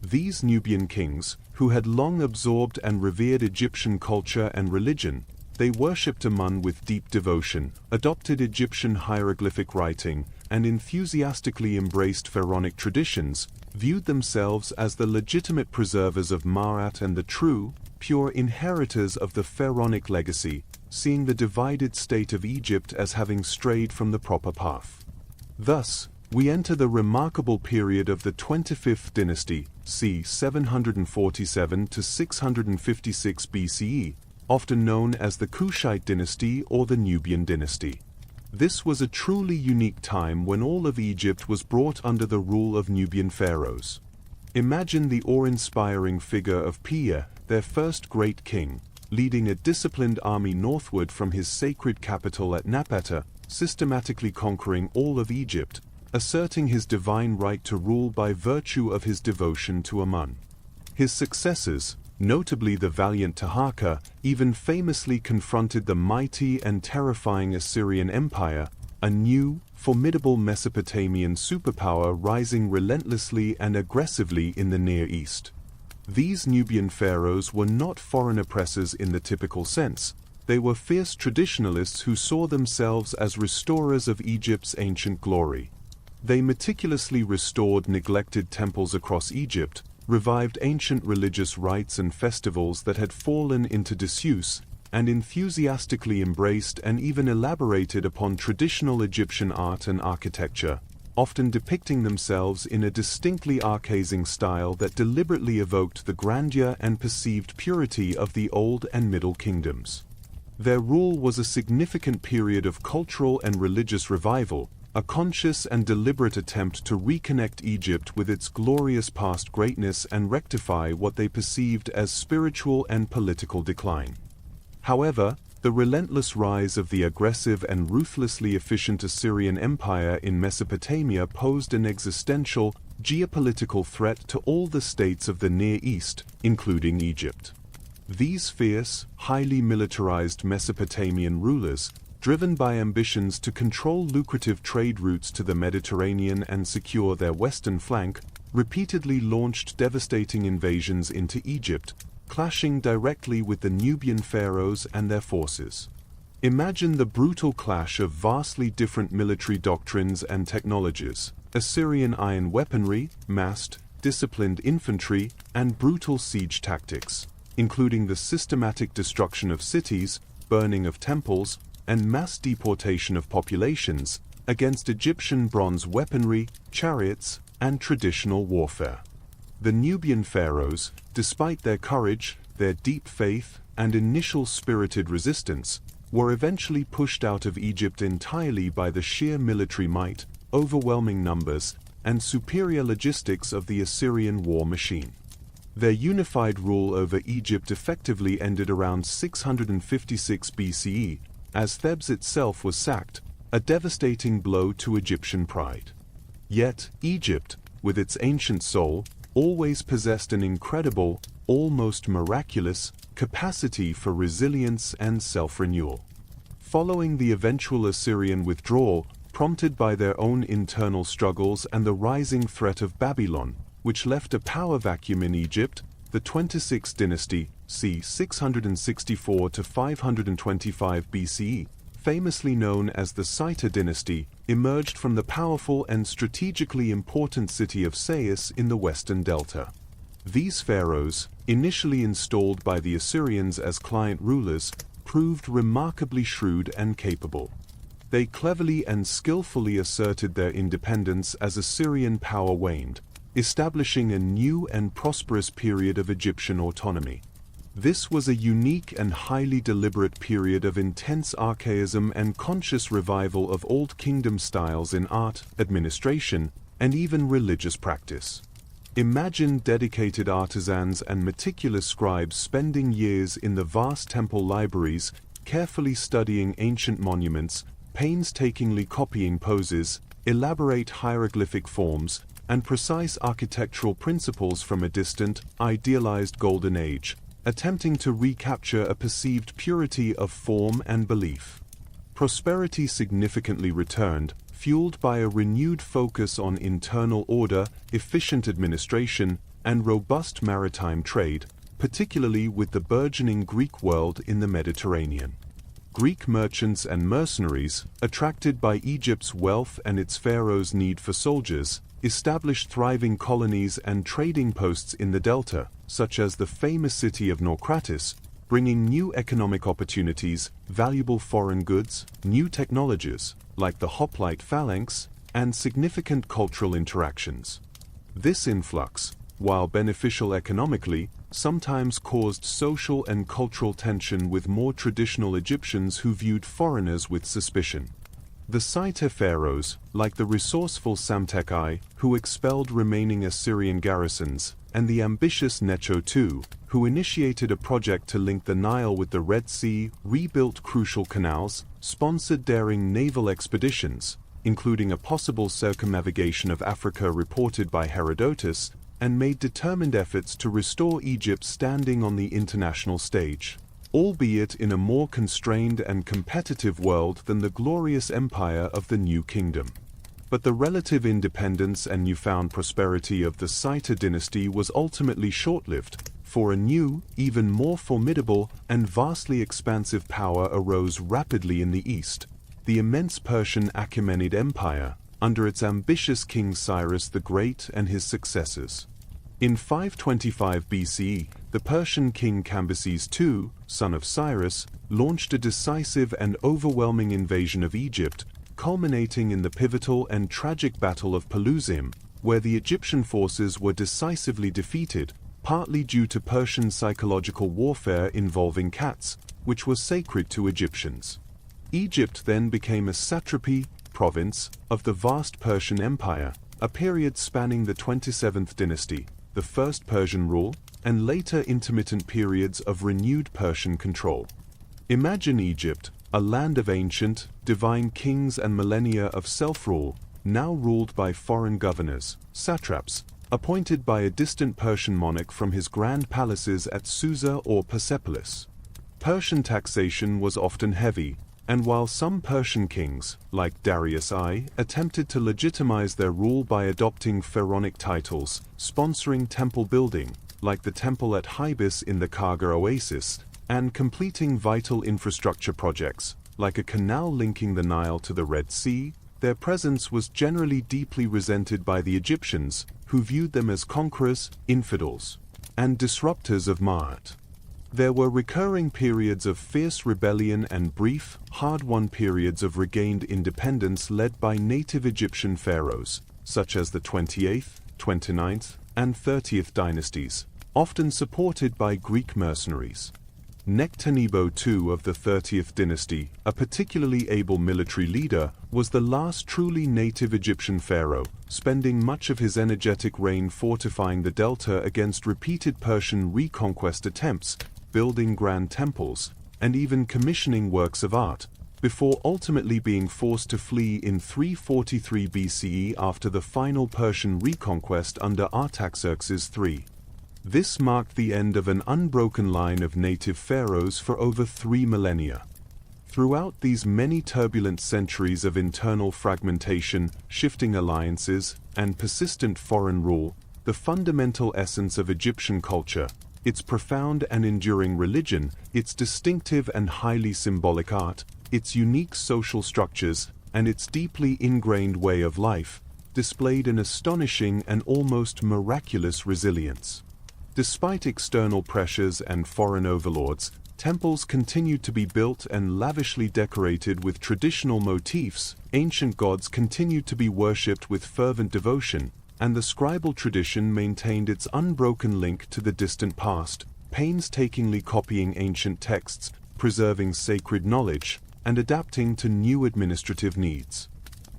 These Nubian kings, who had long absorbed and revered Egyptian culture and religion, they worshipped Amun with deep devotion, adopted Egyptian hieroglyphic writing, and enthusiastically embraced pharaonic traditions, viewed themselves as the legitimate preservers of Ma'at and the true, pure inheritors of the pharaonic legacy, seeing the divided state of Egypt as having strayed from the proper path. Thus, we enter the remarkable period of the 25th dynasty, c. 747 to 656 BCE, often known as the Kushite dynasty or the Nubian dynasty. This was a truly unique time when all of Egypt was brought under the rule of Nubian pharaohs. Imagine the awe-inspiring figure of Pia, their first great king, leading a disciplined army northward from his sacred capital at Napata, systematically conquering all of Egypt, asserting his divine right to rule by virtue of his devotion to Amun. His successors, notably the valiant Taharqa, even famously confronted the mighty and terrifying Assyrian Empire, a new, formidable Mesopotamian superpower rising relentlessly and aggressively in the Near East. These Nubian pharaohs were not foreign oppressors in the typical sense. They were fierce traditionalists who saw themselves as restorers of Egypt's ancient glory. They meticulously restored neglected temples across Egypt, revived ancient religious rites and festivals that had fallen into disuse, and enthusiastically embraced and even elaborated upon traditional Egyptian art and architecture, often depicting themselves in a distinctly archaic style that deliberately evoked the grandeur and perceived purity of the Old and Middle Kingdoms. Their rule was a significant period of cultural and religious revival, a conscious and deliberate attempt to reconnect Egypt with its glorious past greatness and rectify what they perceived as spiritual and political decline. However, the relentless rise of the aggressive and ruthlessly efficient Assyrian Empire in Mesopotamia posed an existential, geopolitical threat to all the states of the Near East, including Egypt. These fierce, highly militarized Mesopotamian rulers, driven by ambitions to control lucrative trade routes to the Mediterranean and secure their western flank, repeatedly launched devastating invasions into Egypt, clashing directly with the Nubian pharaohs and their forces. Imagine the brutal clash of vastly different military doctrines and technologies: Assyrian iron weaponry, massed, disciplined infantry, and brutal siege tactics, including the systematic destruction of cities, burning of temples, and mass deportation of populations, against Egyptian bronze weaponry, chariots, and traditional warfare. The Nubian pharaohs, despite their courage, their deep faith, and initial spirited resistance, were eventually pushed out of Egypt entirely by the sheer military might, overwhelming numbers, and superior logistics of the Assyrian war machine. Their unified rule over Egypt effectively ended around 656 BCE, as Thebes itself was sacked, a devastating blow to Egyptian pride. Yet, Egypt, with its ancient soul, always possessed an incredible, almost miraculous, capacity for resilience and self-renewal. Following the eventual Assyrian withdrawal, prompted by their own internal struggles and the rising threat of Babylon, which left a power vacuum in Egypt, the 26th dynasty, c. 664 to 525 BCE, famously known as the Saita dynasty, emerged from the powerful and strategically important city of Sais in the western delta. These pharaohs, initially installed by the Assyrians as client rulers, proved remarkably shrewd and capable. They cleverly and skillfully asserted their independence as Assyrian power waned, establishing a new and prosperous period of Egyptian autonomy. This was a unique and highly deliberate period of intense archaism and conscious revival of Old Kingdom styles in art, administration, and even religious practice. Imagine dedicated artisans and meticulous scribes spending years in the vast temple libraries, carefully studying ancient monuments, painstakingly copying poses, elaborate hieroglyphic forms, and precise architectural principles from a distant, idealized golden age, attempting to recapture a perceived purity of form and belief. Prosperity significantly returned, fueled by a renewed focus on internal order, efficient administration, and robust maritime trade, particularly with the burgeoning Greek world in the Mediterranean. Greek merchants and mercenaries, attracted by Egypt's wealth and its pharaohs' need for soldiers, established thriving colonies and trading posts in the delta, such as the famous city of Naucratis, bringing new economic opportunities, valuable foreign goods, new technologies, like the hoplite phalanx, and significant cultural interactions. This influx, while beneficial economically, sometimes caused social and cultural tension with more traditional Egyptians who viewed foreigners with suspicion. The Saita pharaohs, like the resourceful Psamtik, who expelled remaining Assyrian garrisons, and the ambitious Necho II, who initiated a project to link the Nile with the Red Sea, rebuilt crucial canals, sponsored daring naval expeditions, including a possible circumnavigation of Africa reported by Herodotus, and made determined efforts to restore Egypt's standing on the international stage, albeit in a more constrained and competitive world than the glorious empire of the New Kingdom. But the relative independence and newfound prosperity of the Saita dynasty was ultimately short-lived, for a new, even more formidable, and vastly expansive power arose rapidly in the east, the immense Persian Achaemenid Empire, under its ambitious King Cyrus the Great and his successors. In 525 BCE, the Persian king Cambyses II, son of Cyrus, launched a decisive and overwhelming invasion of Egypt, culminating in the pivotal and tragic Battle of Pelusium, where the Egyptian forces were decisively defeated, partly due to Persian psychological warfare involving cats, which was sacred to Egyptians. Egypt then became a satrapy, province of the vast Persian Empire, a period spanning the 27th dynasty, the first Persian rule, and later intermittent periods of renewed Persian control. Imagine Egypt, a land of ancient, divine kings and millennia of self-rule, now ruled by foreign governors, satraps, appointed by a distant Persian monarch from his grand palaces at Susa or Persepolis. Persian taxation was often heavy, and while some Persian kings, like Darius I, attempted to legitimize their rule by adopting pharaonic titles, sponsoring temple building, like the temple at Hybis in the Kaga Oasis, and completing vital infrastructure projects, like a canal linking the Nile to the Red Sea, their presence was generally deeply resented by the Egyptians, who viewed them as conquerors, infidels, and disruptors of Ma'at. There were recurring periods of fierce rebellion and brief, hard-won periods of regained independence led by native Egyptian pharaohs, such as the 28th, 29th, and 30th dynasties, often supported by Greek mercenaries. Nectanebo II of the 30th dynasty, a particularly able military leader, was the last truly native Egyptian pharaoh, spending much of his energetic reign fortifying the delta against repeated Persian reconquest attempts, building grand temples, and even commissioning works of art, before ultimately being forced to flee in 343 BCE after the final Persian reconquest under Artaxerxes III. This marked the end of an unbroken line of native pharaohs for over 3 millennia. Throughout these many turbulent centuries of internal fragmentation, shifting alliances, and persistent foreign rule, the fundamental essence of Egyptian culture, its profound and enduring religion, its distinctive and highly symbolic art, its unique social structures, and its deeply ingrained way of life, displayed an astonishing and almost miraculous resilience. Despite external pressures and foreign overlords, temples continued to be built and lavishly decorated with traditional motifs, ancient gods continued to be worshipped with fervent devotion, and the scribal tradition maintained its unbroken link to the distant past, painstakingly copying ancient texts, preserving sacred knowledge, and adapting to new administrative needs.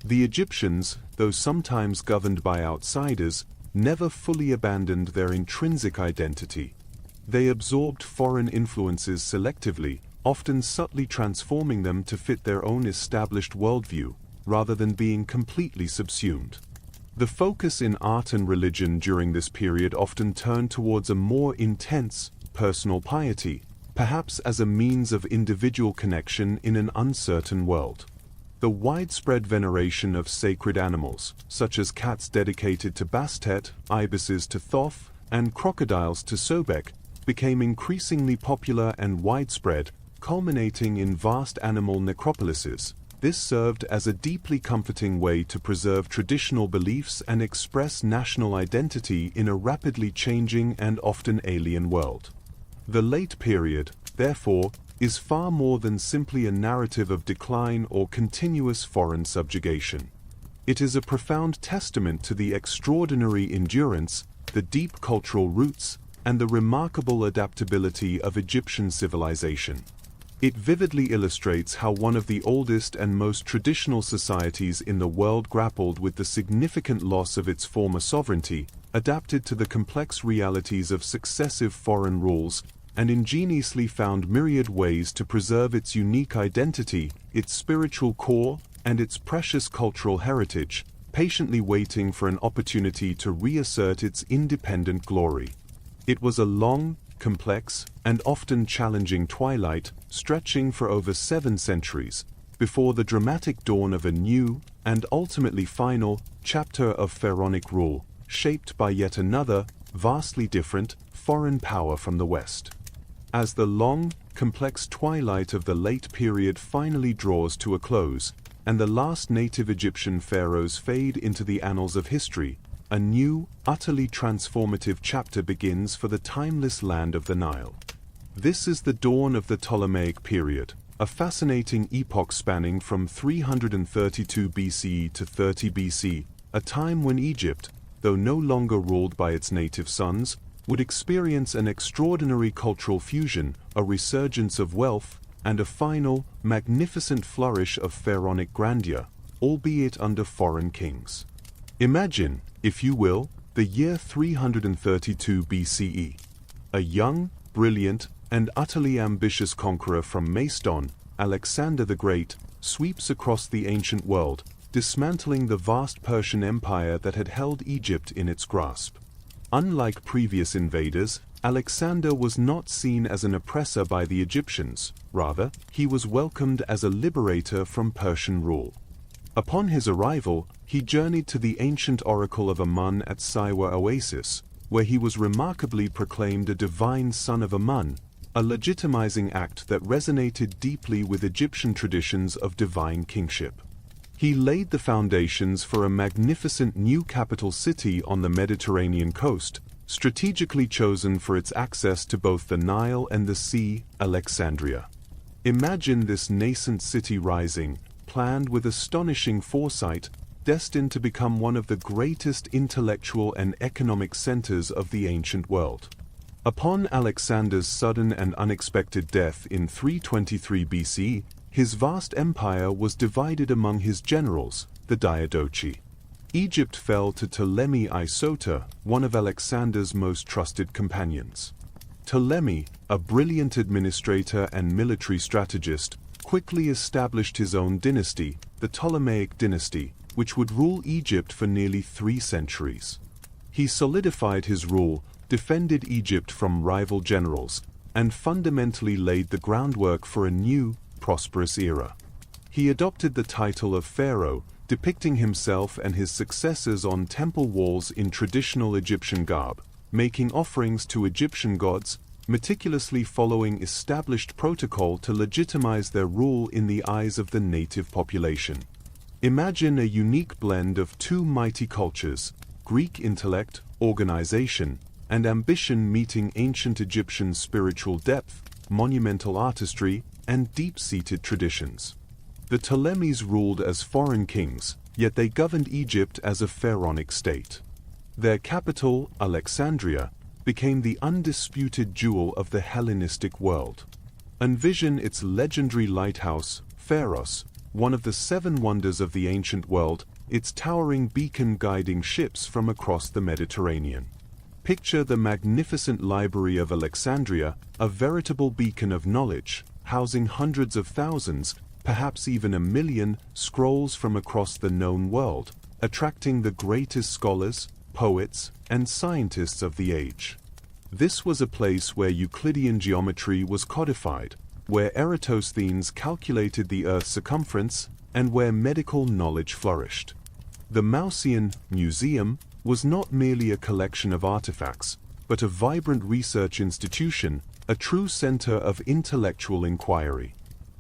The Egyptians, though sometimes governed by outsiders, never fully abandoned their intrinsic identity. They absorbed foreign influences selectively, often subtly transforming them to fit their own established worldview, rather than being completely subsumed. The focus in art and religion during this period often turned towards a more intense, personal piety, perhaps as a means of individual connection in an uncertain world. The widespread veneration of sacred animals, such as cats dedicated to Bastet, ibises to Thoth, and crocodiles to Sobek, became increasingly popular and widespread, culminating in vast animal necropolises. This served as a deeply comforting way to preserve traditional beliefs and express national identity in a rapidly changing and often alien world. The late period, therefore, is far more than simply a narrative of decline or continuous foreign subjugation. It is a profound testament to the extraordinary endurance, the deep cultural roots, and the remarkable adaptability of Egyptian civilization. It vividly illustrates how one of the oldest and most traditional societies in the world grappled with the significant loss of its former sovereignty, adapted to the complex realities of successive foreign rules, and ingeniously found myriad ways to preserve its unique identity, its spiritual core, and its precious cultural heritage, patiently waiting for an opportunity to reassert its independent glory. It was a long, complex, and often challenging twilight, stretching for over 7 centuries, before the dramatic dawn of a new, and ultimately final, chapter of pharaonic rule, shaped by yet another, vastly different, foreign power from the West. As the long, complex twilight of the late period finally draws to a close, and the last native Egyptian pharaohs fade into the annals of history, a new, utterly transformative chapter begins for the timeless land of the Nile. This is the dawn of the Ptolemaic period, a fascinating epoch spanning from 332 BCE to 30 BC, a time when Egypt, though no longer ruled by its native sons, would experience an extraordinary cultural fusion, a resurgence of wealth, and a final, magnificent flourish of pharaonic grandeur. albeit under foreign kings. Imagine, if you will, the year 332 BCE. A young, brilliant, and utterly ambitious conqueror from Macedon, Alexander the Great, sweeps across the ancient world, dismantling the vast Persian Empire that had held Egypt in its grasp. Unlike previous invaders, Alexander was not seen as an oppressor by the Egyptians, rather, he was welcomed as a liberator from Persian rule. Upon his arrival, he journeyed to the ancient oracle of Amun at Siwa Oasis, where he was remarkably proclaimed a divine son of Amun, a legitimizing act that resonated deeply with Egyptian traditions of divine kingship. He laid the foundations for a magnificent new capital city on the Mediterranean coast, strategically chosen for its access to both the Nile and the sea, Alexandria. Imagine this nascent city rising, planned with astonishing foresight, destined to become one of the greatest intellectual and economic centers of the ancient world. Upon Alexander's sudden and unexpected death in 323 BC, his vast empire was divided among his generals, the Diadochi. Egypt fell to Ptolemy Isota, one of Alexander's most trusted companions. Ptolemy, a brilliant administrator and military strategist, quickly established his own dynasty, the Ptolemaic dynasty, which would rule Egypt for nearly 3 centuries. He solidified his rule, defended Egypt from rival generals, and fundamentally laid the groundwork for a new, prosperous era. He adopted the title of Pharaoh, depicting himself and his successors on temple walls in traditional Egyptian garb, making offerings to Egyptian gods, meticulously following established protocol to legitimize their rule in the eyes of the native population. Imagine a unique blend of 2 mighty cultures, Greek intellect, organization, and ambition meeting ancient Egyptian spiritual depth, monumental artistry, and deep-seated traditions. The Ptolemies ruled as foreign kings, yet they governed Egypt as a pharaonic state. Their capital, Alexandria, became the undisputed jewel of the Hellenistic world. Envision its legendary lighthouse, Pharaohs, one of the 7 wonders of the ancient world, its towering beacon guiding ships from across the Mediterranean. Picture the magnificent library of Alexandria, a veritable beacon of knowledge, housing hundreds of thousands, perhaps even 1 million, scrolls from across the known world, attracting the greatest scholars, poets, and scientists of the age. This was a place where Euclidean geometry was codified, where Eratosthenes calculated the Earth's circumference, and where medical knowledge flourished. The Mausian Museum was not merely a collection of artifacts, but a vibrant research institution, a true center of intellectual inquiry.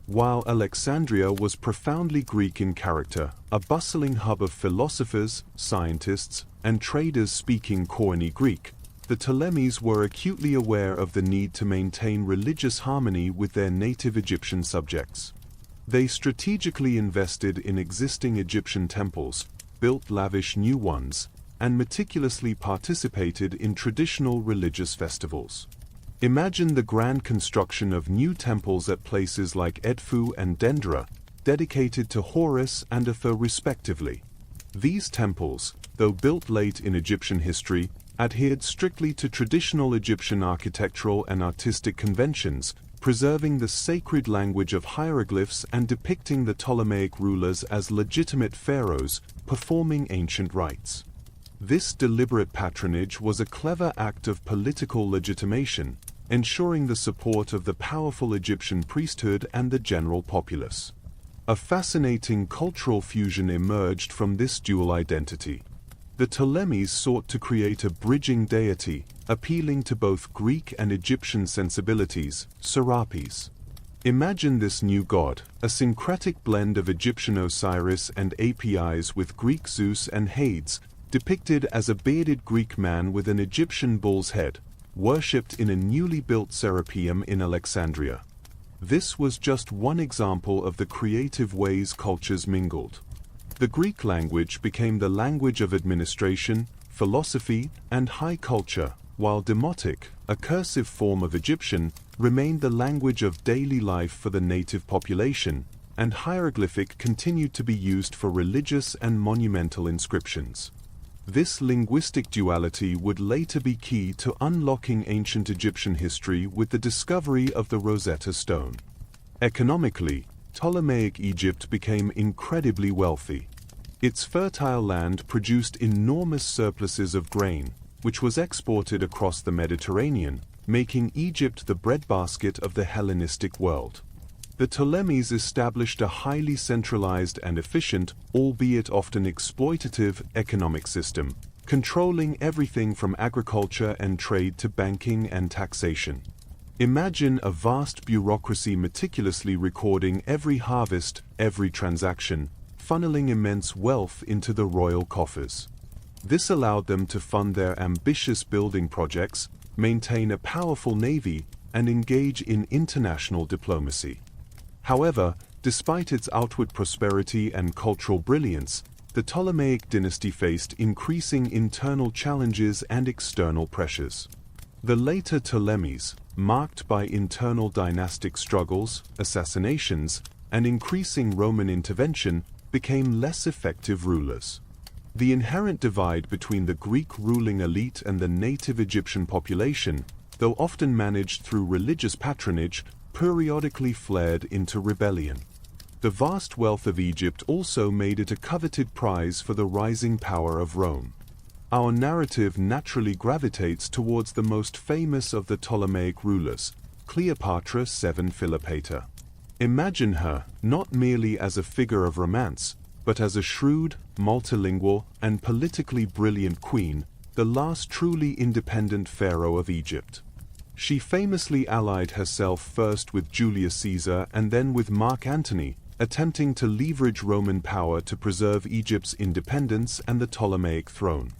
While Alexandria was profoundly Greek in character, a bustling hub of philosophers, scientists, and traders speaking Koine Greek, the Ptolemies were acutely aware of the need to maintain religious harmony with their native Egyptian subjects. They strategically invested in existing Egyptian temples, built lavish new ones, and meticulously participated in traditional religious festivals. Imagine the grand construction of new temples at places like Edfu and Dendra, dedicated to Horus and Atho respectively. These temples, though built late in Egyptian history, adhered strictly to traditional Egyptian architectural and artistic conventions, preserving the sacred language of hieroglyphs and depicting the Ptolemaic rulers as legitimate pharaohs, performing ancient rites. This deliberate patronage was a clever act of political legitimation, ensuring the support of the powerful Egyptian priesthood and the general populace. A fascinating cultural fusion emerged from this dual identity. The Ptolemies sought to create a bridging deity, appealing to both Greek and Egyptian sensibilities, Serapis. Imagine this new god, a syncretic blend of Egyptian Osiris and Apis with Greek Zeus and Hades, depicted as a bearded Greek man with an Egyptian bull's head, worshipped in a newly built Serapeum in Alexandria. This was just one example of the creative ways cultures mingled. The Greek language became the language of administration, philosophy, and high culture, while Demotic, a cursive form of Egyptian, remained the language of daily life for the native population, and hieroglyphic continued to be used for religious and monumental inscriptions. This linguistic duality would later be key to unlocking ancient Egyptian history with the discovery of the Rosetta Stone. Economically, Ptolemaic Egypt became incredibly wealthy. Its fertile land produced enormous surpluses of grain, which was exported across the Mediterranean, making Egypt the breadbasket of the Hellenistic world. The Ptolemies established a highly centralized and efficient, albeit often exploitative, economic system, controlling everything from agriculture and trade to banking and taxation. Imagine a vast bureaucracy meticulously recording every harvest, every transaction, funneling immense wealth into the royal coffers. This allowed them to fund their ambitious building projects, maintain a powerful navy, and engage in international diplomacy. However, despite its outward prosperity and cultural brilliance, the Ptolemaic dynasty faced increasing internal challenges and external pressures. The later Ptolemies, marked by internal dynastic struggles, assassinations, and increasing Roman intervention, became less effective rulers. The inherent divide between the Greek ruling elite and the native Egyptian population, though often managed through religious patronage, periodically flared into rebellion. The vast wealth of Egypt also made it a coveted prize for the rising power of Rome. Our narrative naturally gravitates towards the most famous of the Ptolemaic rulers, Cleopatra VII Philopator. Imagine her not merely as a figure of romance, but as a shrewd, multilingual, and politically brilliant queen, the last truly independent pharaoh of Egypt. She famously allied herself first with Julius Caesar and then with Mark Antony, attempting to leverage Roman power to preserve Egypt's independence and the Ptolemaic throne.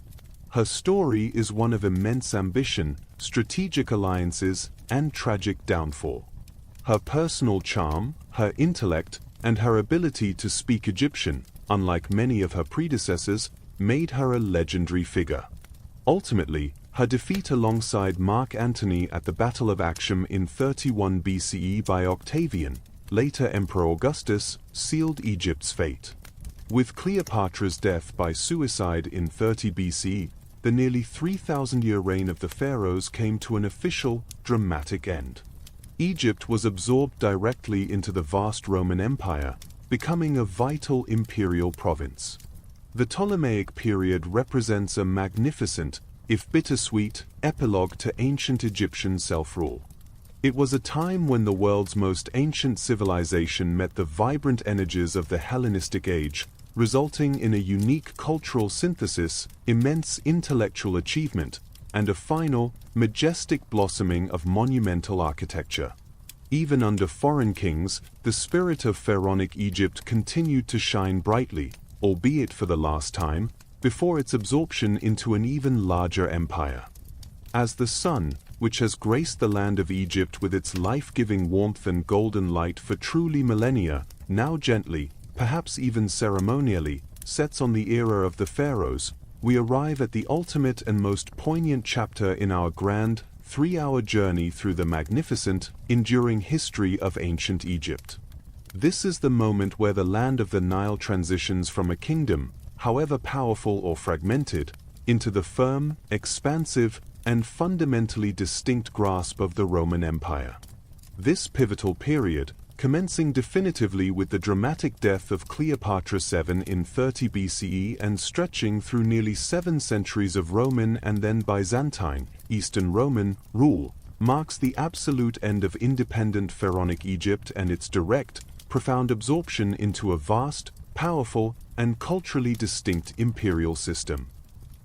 Her story is one of immense ambition, strategic alliances, and tragic downfall. Her personal charm, her intellect, and her ability to speak Egyptian, unlike many of her predecessors, made her a legendary figure. Ultimately, her defeat alongside Mark Antony at the Battle of Actium in 31 BCE by Octavian, later Emperor Augustus, sealed Egypt's fate. With Cleopatra's death by suicide in 30 BCE, the nearly 3,000-year reign of the pharaohs came to an official, dramatic end. Egypt was absorbed directly into the vast Roman Empire, becoming a vital imperial province. The Ptolemaic period represents a magnificent, if bittersweet, epilogue to ancient Egyptian self-rule. It was a time when the world's most ancient civilization met the vibrant energies of the Hellenistic age, resulting in a unique cultural synthesis, immense intellectual achievement, and a final, majestic blossoming of monumental architecture. Even under foreign kings, the spirit of pharaonic Egypt continued to shine brightly, albeit for the last time, before its absorption into an even larger empire. As the sun, which has graced the land of Egypt with its life-giving warmth and golden light for truly millennia, now gently, perhaps even ceremonially, sets on the era of the pharaohs, we arrive at the ultimate and most poignant chapter in our grand, 3-hour journey through the magnificent, enduring history of ancient Egypt. This is the moment where the land of the Nile transitions from a kingdom, however powerful or fragmented, into the firm, expansive, and fundamentally distinct grasp of the Roman Empire. This pivotal period, commencing definitively with the dramatic death of Cleopatra VII in 30 BCE and stretching through nearly 7 centuries of Roman and then Byzantine, Eastern Roman, rule, marks the absolute end of independent pharaonic Egypt and its direct, profound absorption into a vast, powerful, and culturally distinct imperial system.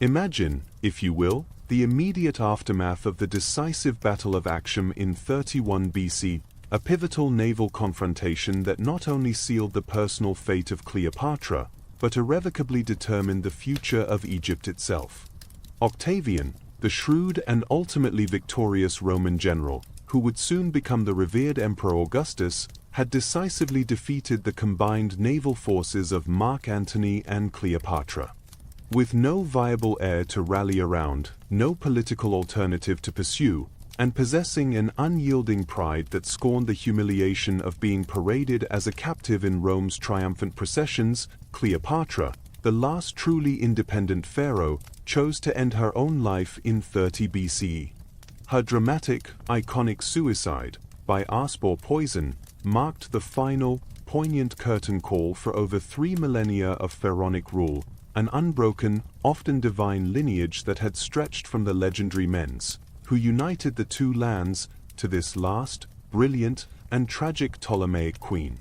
Imagine, if you will, the immediate aftermath of the decisive Battle of Actium in 31 BC, a pivotal naval confrontation that not only sealed the personal fate of Cleopatra, but irrevocably determined the future of Egypt itself. Octavian, the shrewd and ultimately victorious Roman general, who would soon become the revered Emperor Augustus, had decisively defeated the combined naval forces of Mark Antony and Cleopatra. With no viable heir to rally around, no political alternative to pursue, and possessing an unyielding pride that scorned the humiliation of being paraded as a captive in Rome's triumphant processions, Cleopatra, the last truly independent pharaoh, chose to end her own life in 30 BCE. Her dramatic, iconic suicide, by asp or poison, marked the final, poignant curtain call for over 3 millennia of pharaonic rule, an unbroken, often divine lineage that had stretched from the legendary Mens, who united the two lands, to this last, brilliant, and tragic Ptolemaic queen.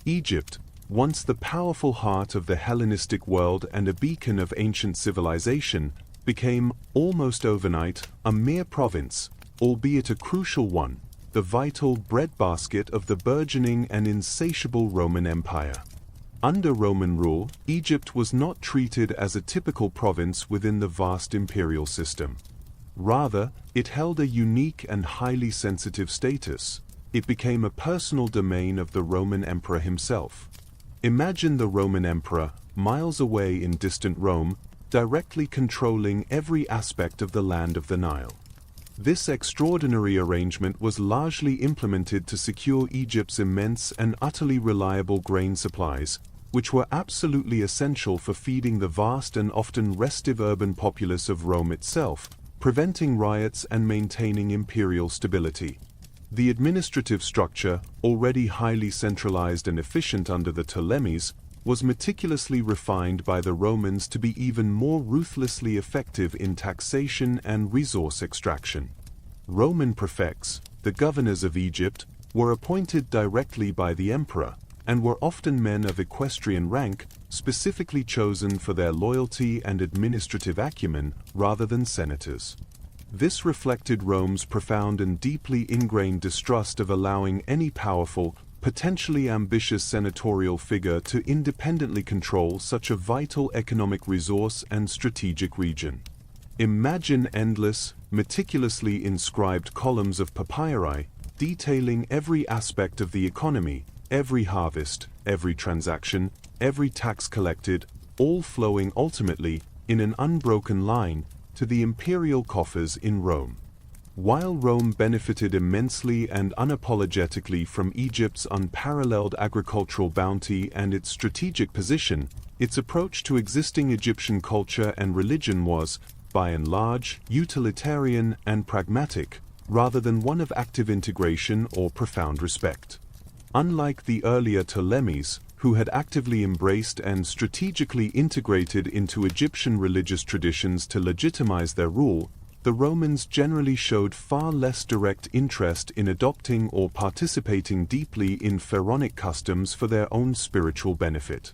Egypt, once the powerful heart of the Hellenistic world and a beacon of ancient civilization, became, almost overnight, a mere province, albeit a crucial one, the vital breadbasket of the burgeoning and insatiable Roman Empire. Under Roman rule, Egypt was not treated as a typical province within the vast imperial system. Rather, it held a unique and highly sensitive status. It became a personal domain of the Roman emperor himself. Imagine the Roman emperor, miles away in distant Rome, directly controlling every aspect of the land of the Nile. This extraordinary arrangement was largely implemented to secure Egypt's immense and utterly reliable grain supplies, which were absolutely essential for feeding the vast and often restive urban populace of Rome itself, preventing riots and maintaining imperial stability. The administrative structure, already highly centralized and efficient under the Ptolemies, was meticulously refined by the Romans to be even more ruthlessly effective in taxation and resource extraction. Roman prefects, the governors of Egypt, were appointed directly by the emperor, and were often men of equestrian rank, specifically chosen for their loyalty and administrative acumen rather than senators. This reflected Rome's profound and deeply ingrained distrust of allowing any powerful, potentially ambitious senatorial figure to independently control such a vital economic resource and strategic region. Imagine endless, meticulously inscribed columns of papyri, detailing every aspect of the economy, every harvest, every transaction, every tax collected, all flowing ultimately, in an unbroken line, to the imperial coffers in Rome. While Rome benefited immensely and unapologetically from Egypt's unparalleled agricultural bounty and its strategic position, its approach to existing Egyptian culture and religion was, by and large, utilitarian and pragmatic, rather than one of active integration or profound respect. Unlike the earlier Ptolemies, who had actively embraced and strategically integrated into Egyptian religious traditions to legitimize their rule, the Romans generally showed far less direct interest in adopting or participating deeply in pharaonic customs for their own spiritual benefit.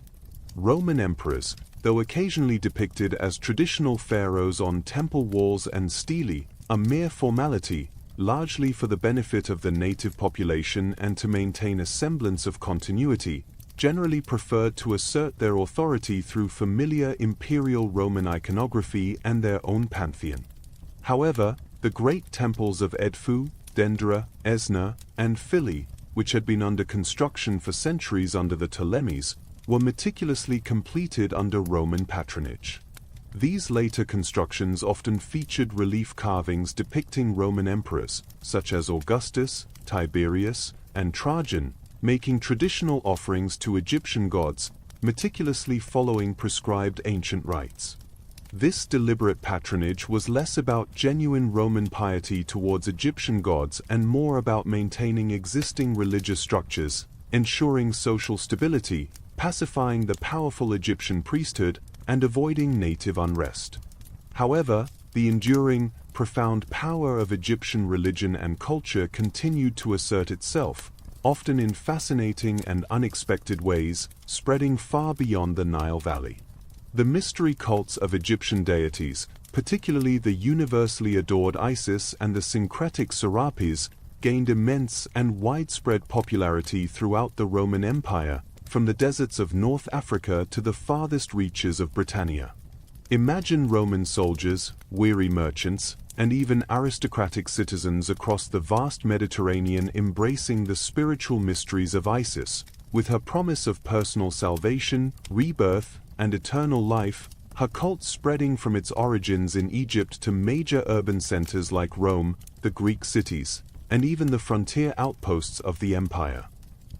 Roman emperors, though occasionally depicted as traditional pharaohs on temple walls and stelae, a mere formality, largely for the benefit of the native population and to maintain a semblance of continuity, generally preferred to assert their authority through familiar imperial Roman iconography and their own pantheon. However, the great temples of Edfu, Dendera, Esna, and Philae, which had been under construction for centuries under the Ptolemies, were meticulously completed under Roman patronage. These later constructions often featured relief carvings depicting Roman emperors, such as Augustus, Tiberius, and Trajan, making traditional offerings to Egyptian gods, meticulously following prescribed ancient rites. This deliberate patronage was less about genuine Roman piety towards Egyptian gods and more about maintaining existing religious structures, ensuring social stability, pacifying the powerful Egyptian priesthood, and avoiding native unrest. However, the enduring, profound power of Egyptian religion and culture continued to assert itself, often in fascinating and unexpected ways, spreading far beyond the Nile Valley. The mystery cults of Egyptian deities, particularly the universally adored Isis and the syncretic Serapis, gained immense and widespread popularity throughout the Roman Empire, from the deserts of North Africa to the farthest reaches of Britannia. Imagine Roman soldiers, weary merchants, and even aristocratic citizens across the vast Mediterranean embracing the spiritual mysteries of Isis, with her promise of personal salvation, rebirth, and eternal life, her cult spreading from its origins in Egypt to major urban centers like Rome, the Greek cities, and even the frontier outposts of the empire.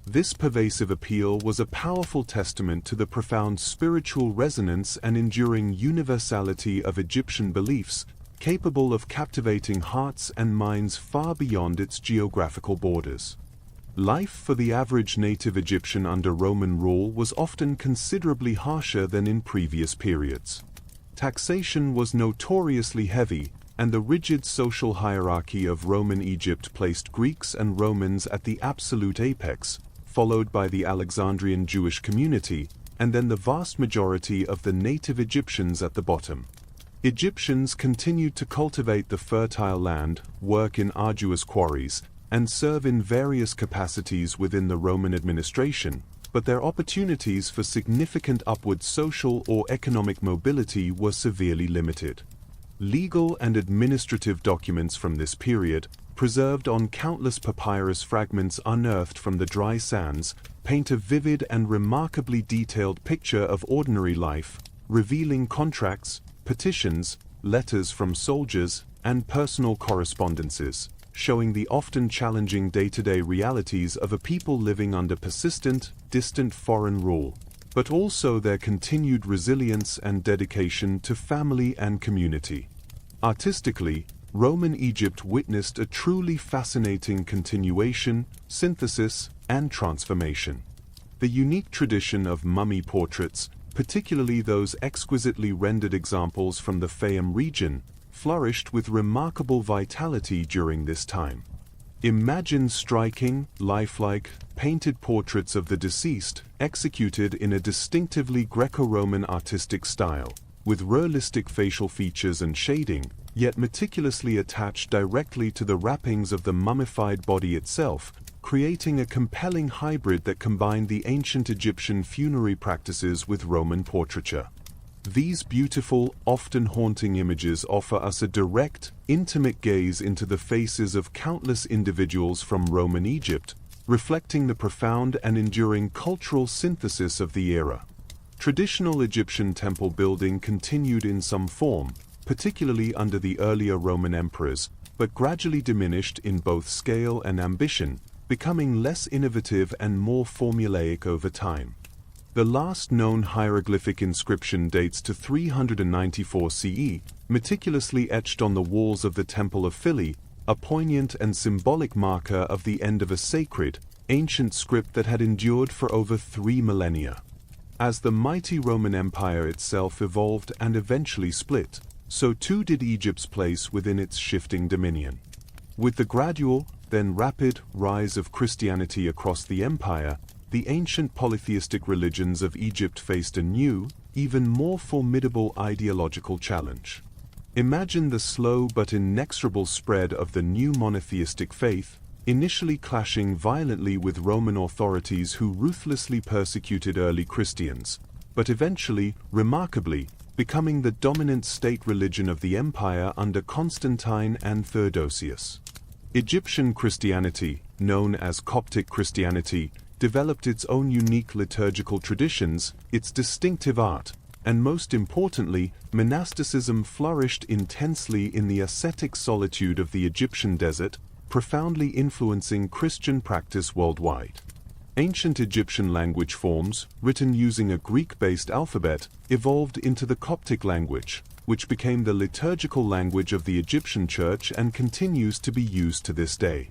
This pervasive appeal was a powerful testament to the profound spiritual resonance and enduring universality of Egyptian beliefs, capable of captivating hearts and minds far beyond its geographical borders. Life for the average native Egyptian under Roman rule was often considerably harsher than in previous periods. Taxation was notoriously heavy, and the rigid social hierarchy of Roman Egypt placed Greeks and Romans at the absolute apex, followed by the Alexandrian Jewish community, and then the vast majority of the native Egyptians at the bottom. Egyptians continued to cultivate the fertile land, work in arduous quarries, and serve in various capacities within the Roman administration, but their opportunities for significant upward social or economic mobility were severely limited. Legal and administrative documents from this period, preserved on countless papyrus fragments unearthed from the dry sands, paint a vivid and remarkably detailed picture of ordinary life, revealing contracts, petitions, letters from soldiers, and personal correspondences, showing the often challenging day-to-day realities of a people living under persistent, distant foreign rule, but also their continued resilience and dedication to family and community. Artistically, Roman Egypt witnessed a truly fascinating continuation, synthesis, and transformation. The unique tradition of mummy portraits, particularly those exquisitely rendered examples from the Fayum region, flourished with remarkable vitality during this time. Imagine striking, lifelike, painted portraits of the deceased, executed in a distinctively Greco-Roman artistic style, with realistic facial features and shading, yet meticulously attached directly to the wrappings of the mummified body itself, creating a compelling hybrid that combined the ancient Egyptian funerary practices with Roman portraiture. These beautiful, often haunting images offer us a direct, intimate gaze into the faces of countless individuals from Roman Egypt, reflecting the profound and enduring cultural synthesis of the era. Traditional Egyptian temple building continued in some form, particularly under the earlier Roman emperors, but gradually diminished in both scale and ambition, becoming less innovative and more formulaic over time. The last known hieroglyphic inscription dates to 394 CE, meticulously etched on the walls of the Temple of Philae, a poignant and symbolic marker of the end of a sacred, ancient script that had endured for over 3 millennia. As the mighty Roman Empire itself evolved and eventually split, so too did Egypt's place within its shifting dominion. With the gradual, then rapid, rise of Christianity across the empire, the ancient polytheistic religions of Egypt faced a new, even more formidable ideological challenge. Imagine the slow but inexorable spread of the new monotheistic faith, initially clashing violently with Roman authorities who ruthlessly persecuted early Christians, but eventually, remarkably, becoming the dominant state religion of the empire under Constantine and Theodosius. Egyptian Christianity, known as Coptic Christianity, developed its own unique liturgical traditions, its distinctive art, and most importantly, monasticism flourished intensely in the ascetic solitude of the Egyptian desert, profoundly influencing Christian practice worldwide. Ancient Egyptian language forms, written using a Greek-based alphabet, evolved into the Coptic language, which became the liturgical language of the Egyptian Church and continues to be used to this day.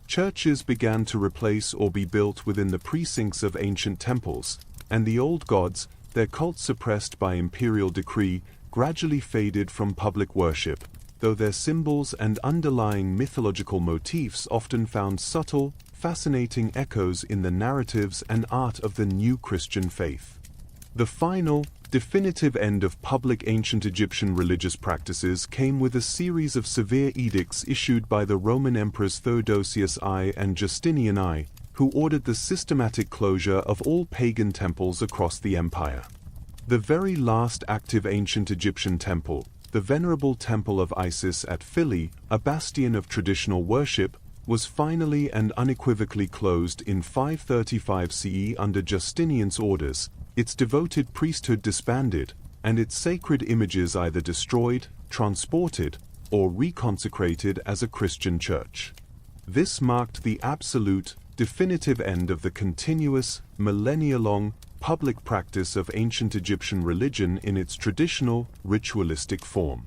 Churches began to replace or be built within the precincts of ancient temples, and the old gods, their cults suppressed by imperial decree, gradually faded from public worship, though their symbols and underlying mythological motifs often found subtle, fascinating echoes in the narratives and art of the new Christian faith. The final, definitive end of public ancient Egyptian religious practices came with a series of severe edicts issued by the Roman emperors Theodosius I and Justinian I, who ordered the systematic closure of all pagan temples across the empire. The very last active ancient Egyptian temple, the venerable Temple of Isis at Philae, a bastion of traditional worship, was finally and unequivocally closed in 535 CE under Justinian's orders, its devoted priesthood disbanded, and its sacred images either destroyed, transported, or reconsecrated as a Christian church. This marked the absolute, definitive end of the continuous, millennia-long, public practice of ancient Egyptian religion in its traditional, ritualistic form.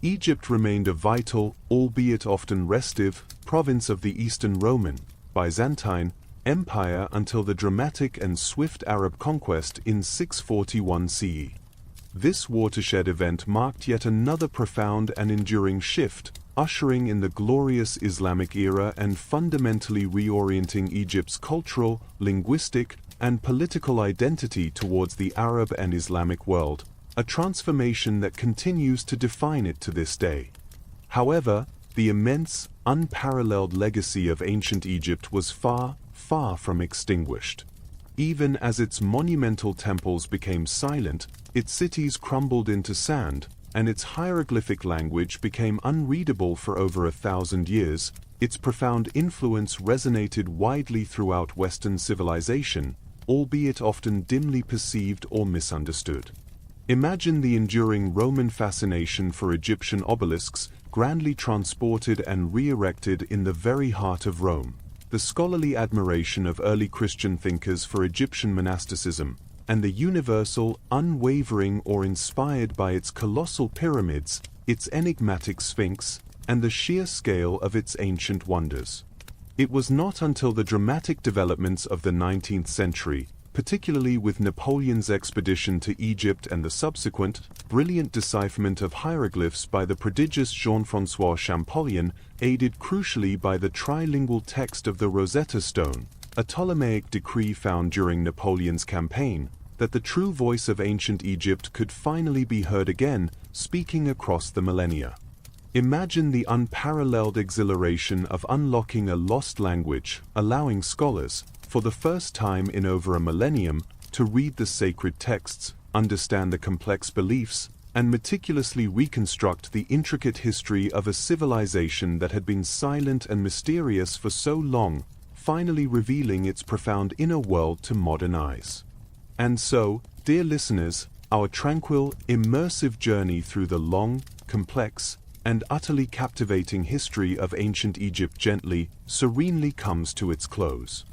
Egypt remained a vital, albeit often restive, province of the Eastern Roman, Byzantine, Empire until the dramatic and swift Arab conquest in 641 CE. This watershed event marked yet another profound and enduring shift, ushering in the glorious Islamic era and fundamentally reorienting Egypt's cultural, linguistic, and political identity towards the Arab and Islamic world, a transformation that continues to define it to this day. However, the immense, unparalleled legacy of ancient Egypt was far, far from extinguished. Even as its monumental temples became silent, its cities crumbled into sand, and its hieroglyphic language became unreadable for over 1,000 years, its profound influence resonated widely throughout Western civilization, albeit often dimly perceived or misunderstood. Imagine the enduring Roman fascination for Egyptian obelisks, grandly transported and re-erected in the very heart of Rome, the scholarly admiration of early Christian thinkers for Egyptian monasticism, and the universal, unwavering awe inspired by its colossal pyramids, its enigmatic sphinx, and the sheer scale of its ancient wonders. It was not until the dramatic developments of the 19th century, particularly with Napoleon's expedition to Egypt and the subsequent, brilliant decipherment of hieroglyphs by the prodigious Jean-François Champollion, aided crucially by the trilingual text of the Rosetta Stone, a Ptolemaic decree found during Napoleon's campaign, that the true voice of ancient Egypt could finally be heard again, speaking across the millennia. Imagine the unparalleled exhilaration of unlocking a lost language, allowing scholars, for the first time in over a millennium, to read the sacred texts, understand the complex beliefs, and meticulously reconstruct the intricate history of a civilization that had been silent and mysterious for so long, finally revealing its profound inner world to modern eyes. And so, dear listeners, our tranquil, immersive journey through the long, complex, and utterly captivating history of ancient Egypt gently, serenely comes to its close.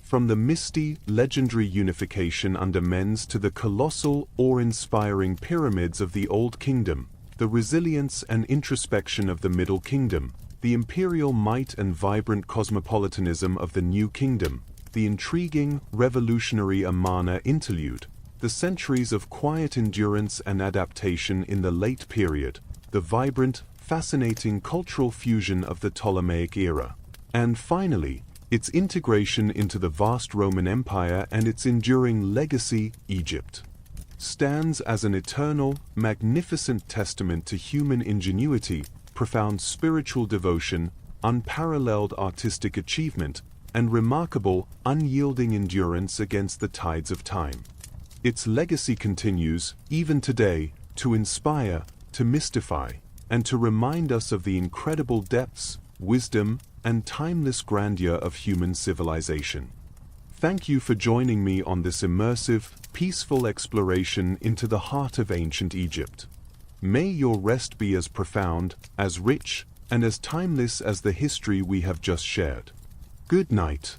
From the misty, legendary unification under Men's to the colossal, awe-inspiring pyramids of the Old Kingdom, the resilience and introspection of the Middle Kingdom, the imperial might and vibrant cosmopolitanism of the New Kingdom, the intriguing, revolutionary Amarna Interlude, the centuries of quiet endurance and adaptation in the late period, the vibrant, fascinating cultural fusion of the Ptolemaic era, and finally, its integration into the vast Roman Empire and its enduring legacy, Egypt, stands as an eternal, magnificent testament to human ingenuity, profound spiritual devotion, unparalleled artistic achievement, and remarkable, unyielding endurance against the tides of time. Its legacy continues, even today, to inspire, to mystify, and to remind us of the incredible depths, wisdom, and timeless grandeur of human civilization. Thank you for joining me on this immersive, peaceful exploration into the heart of ancient Egypt. May your rest be as profound, as rich, and as timeless as the history we have just shared. Good night.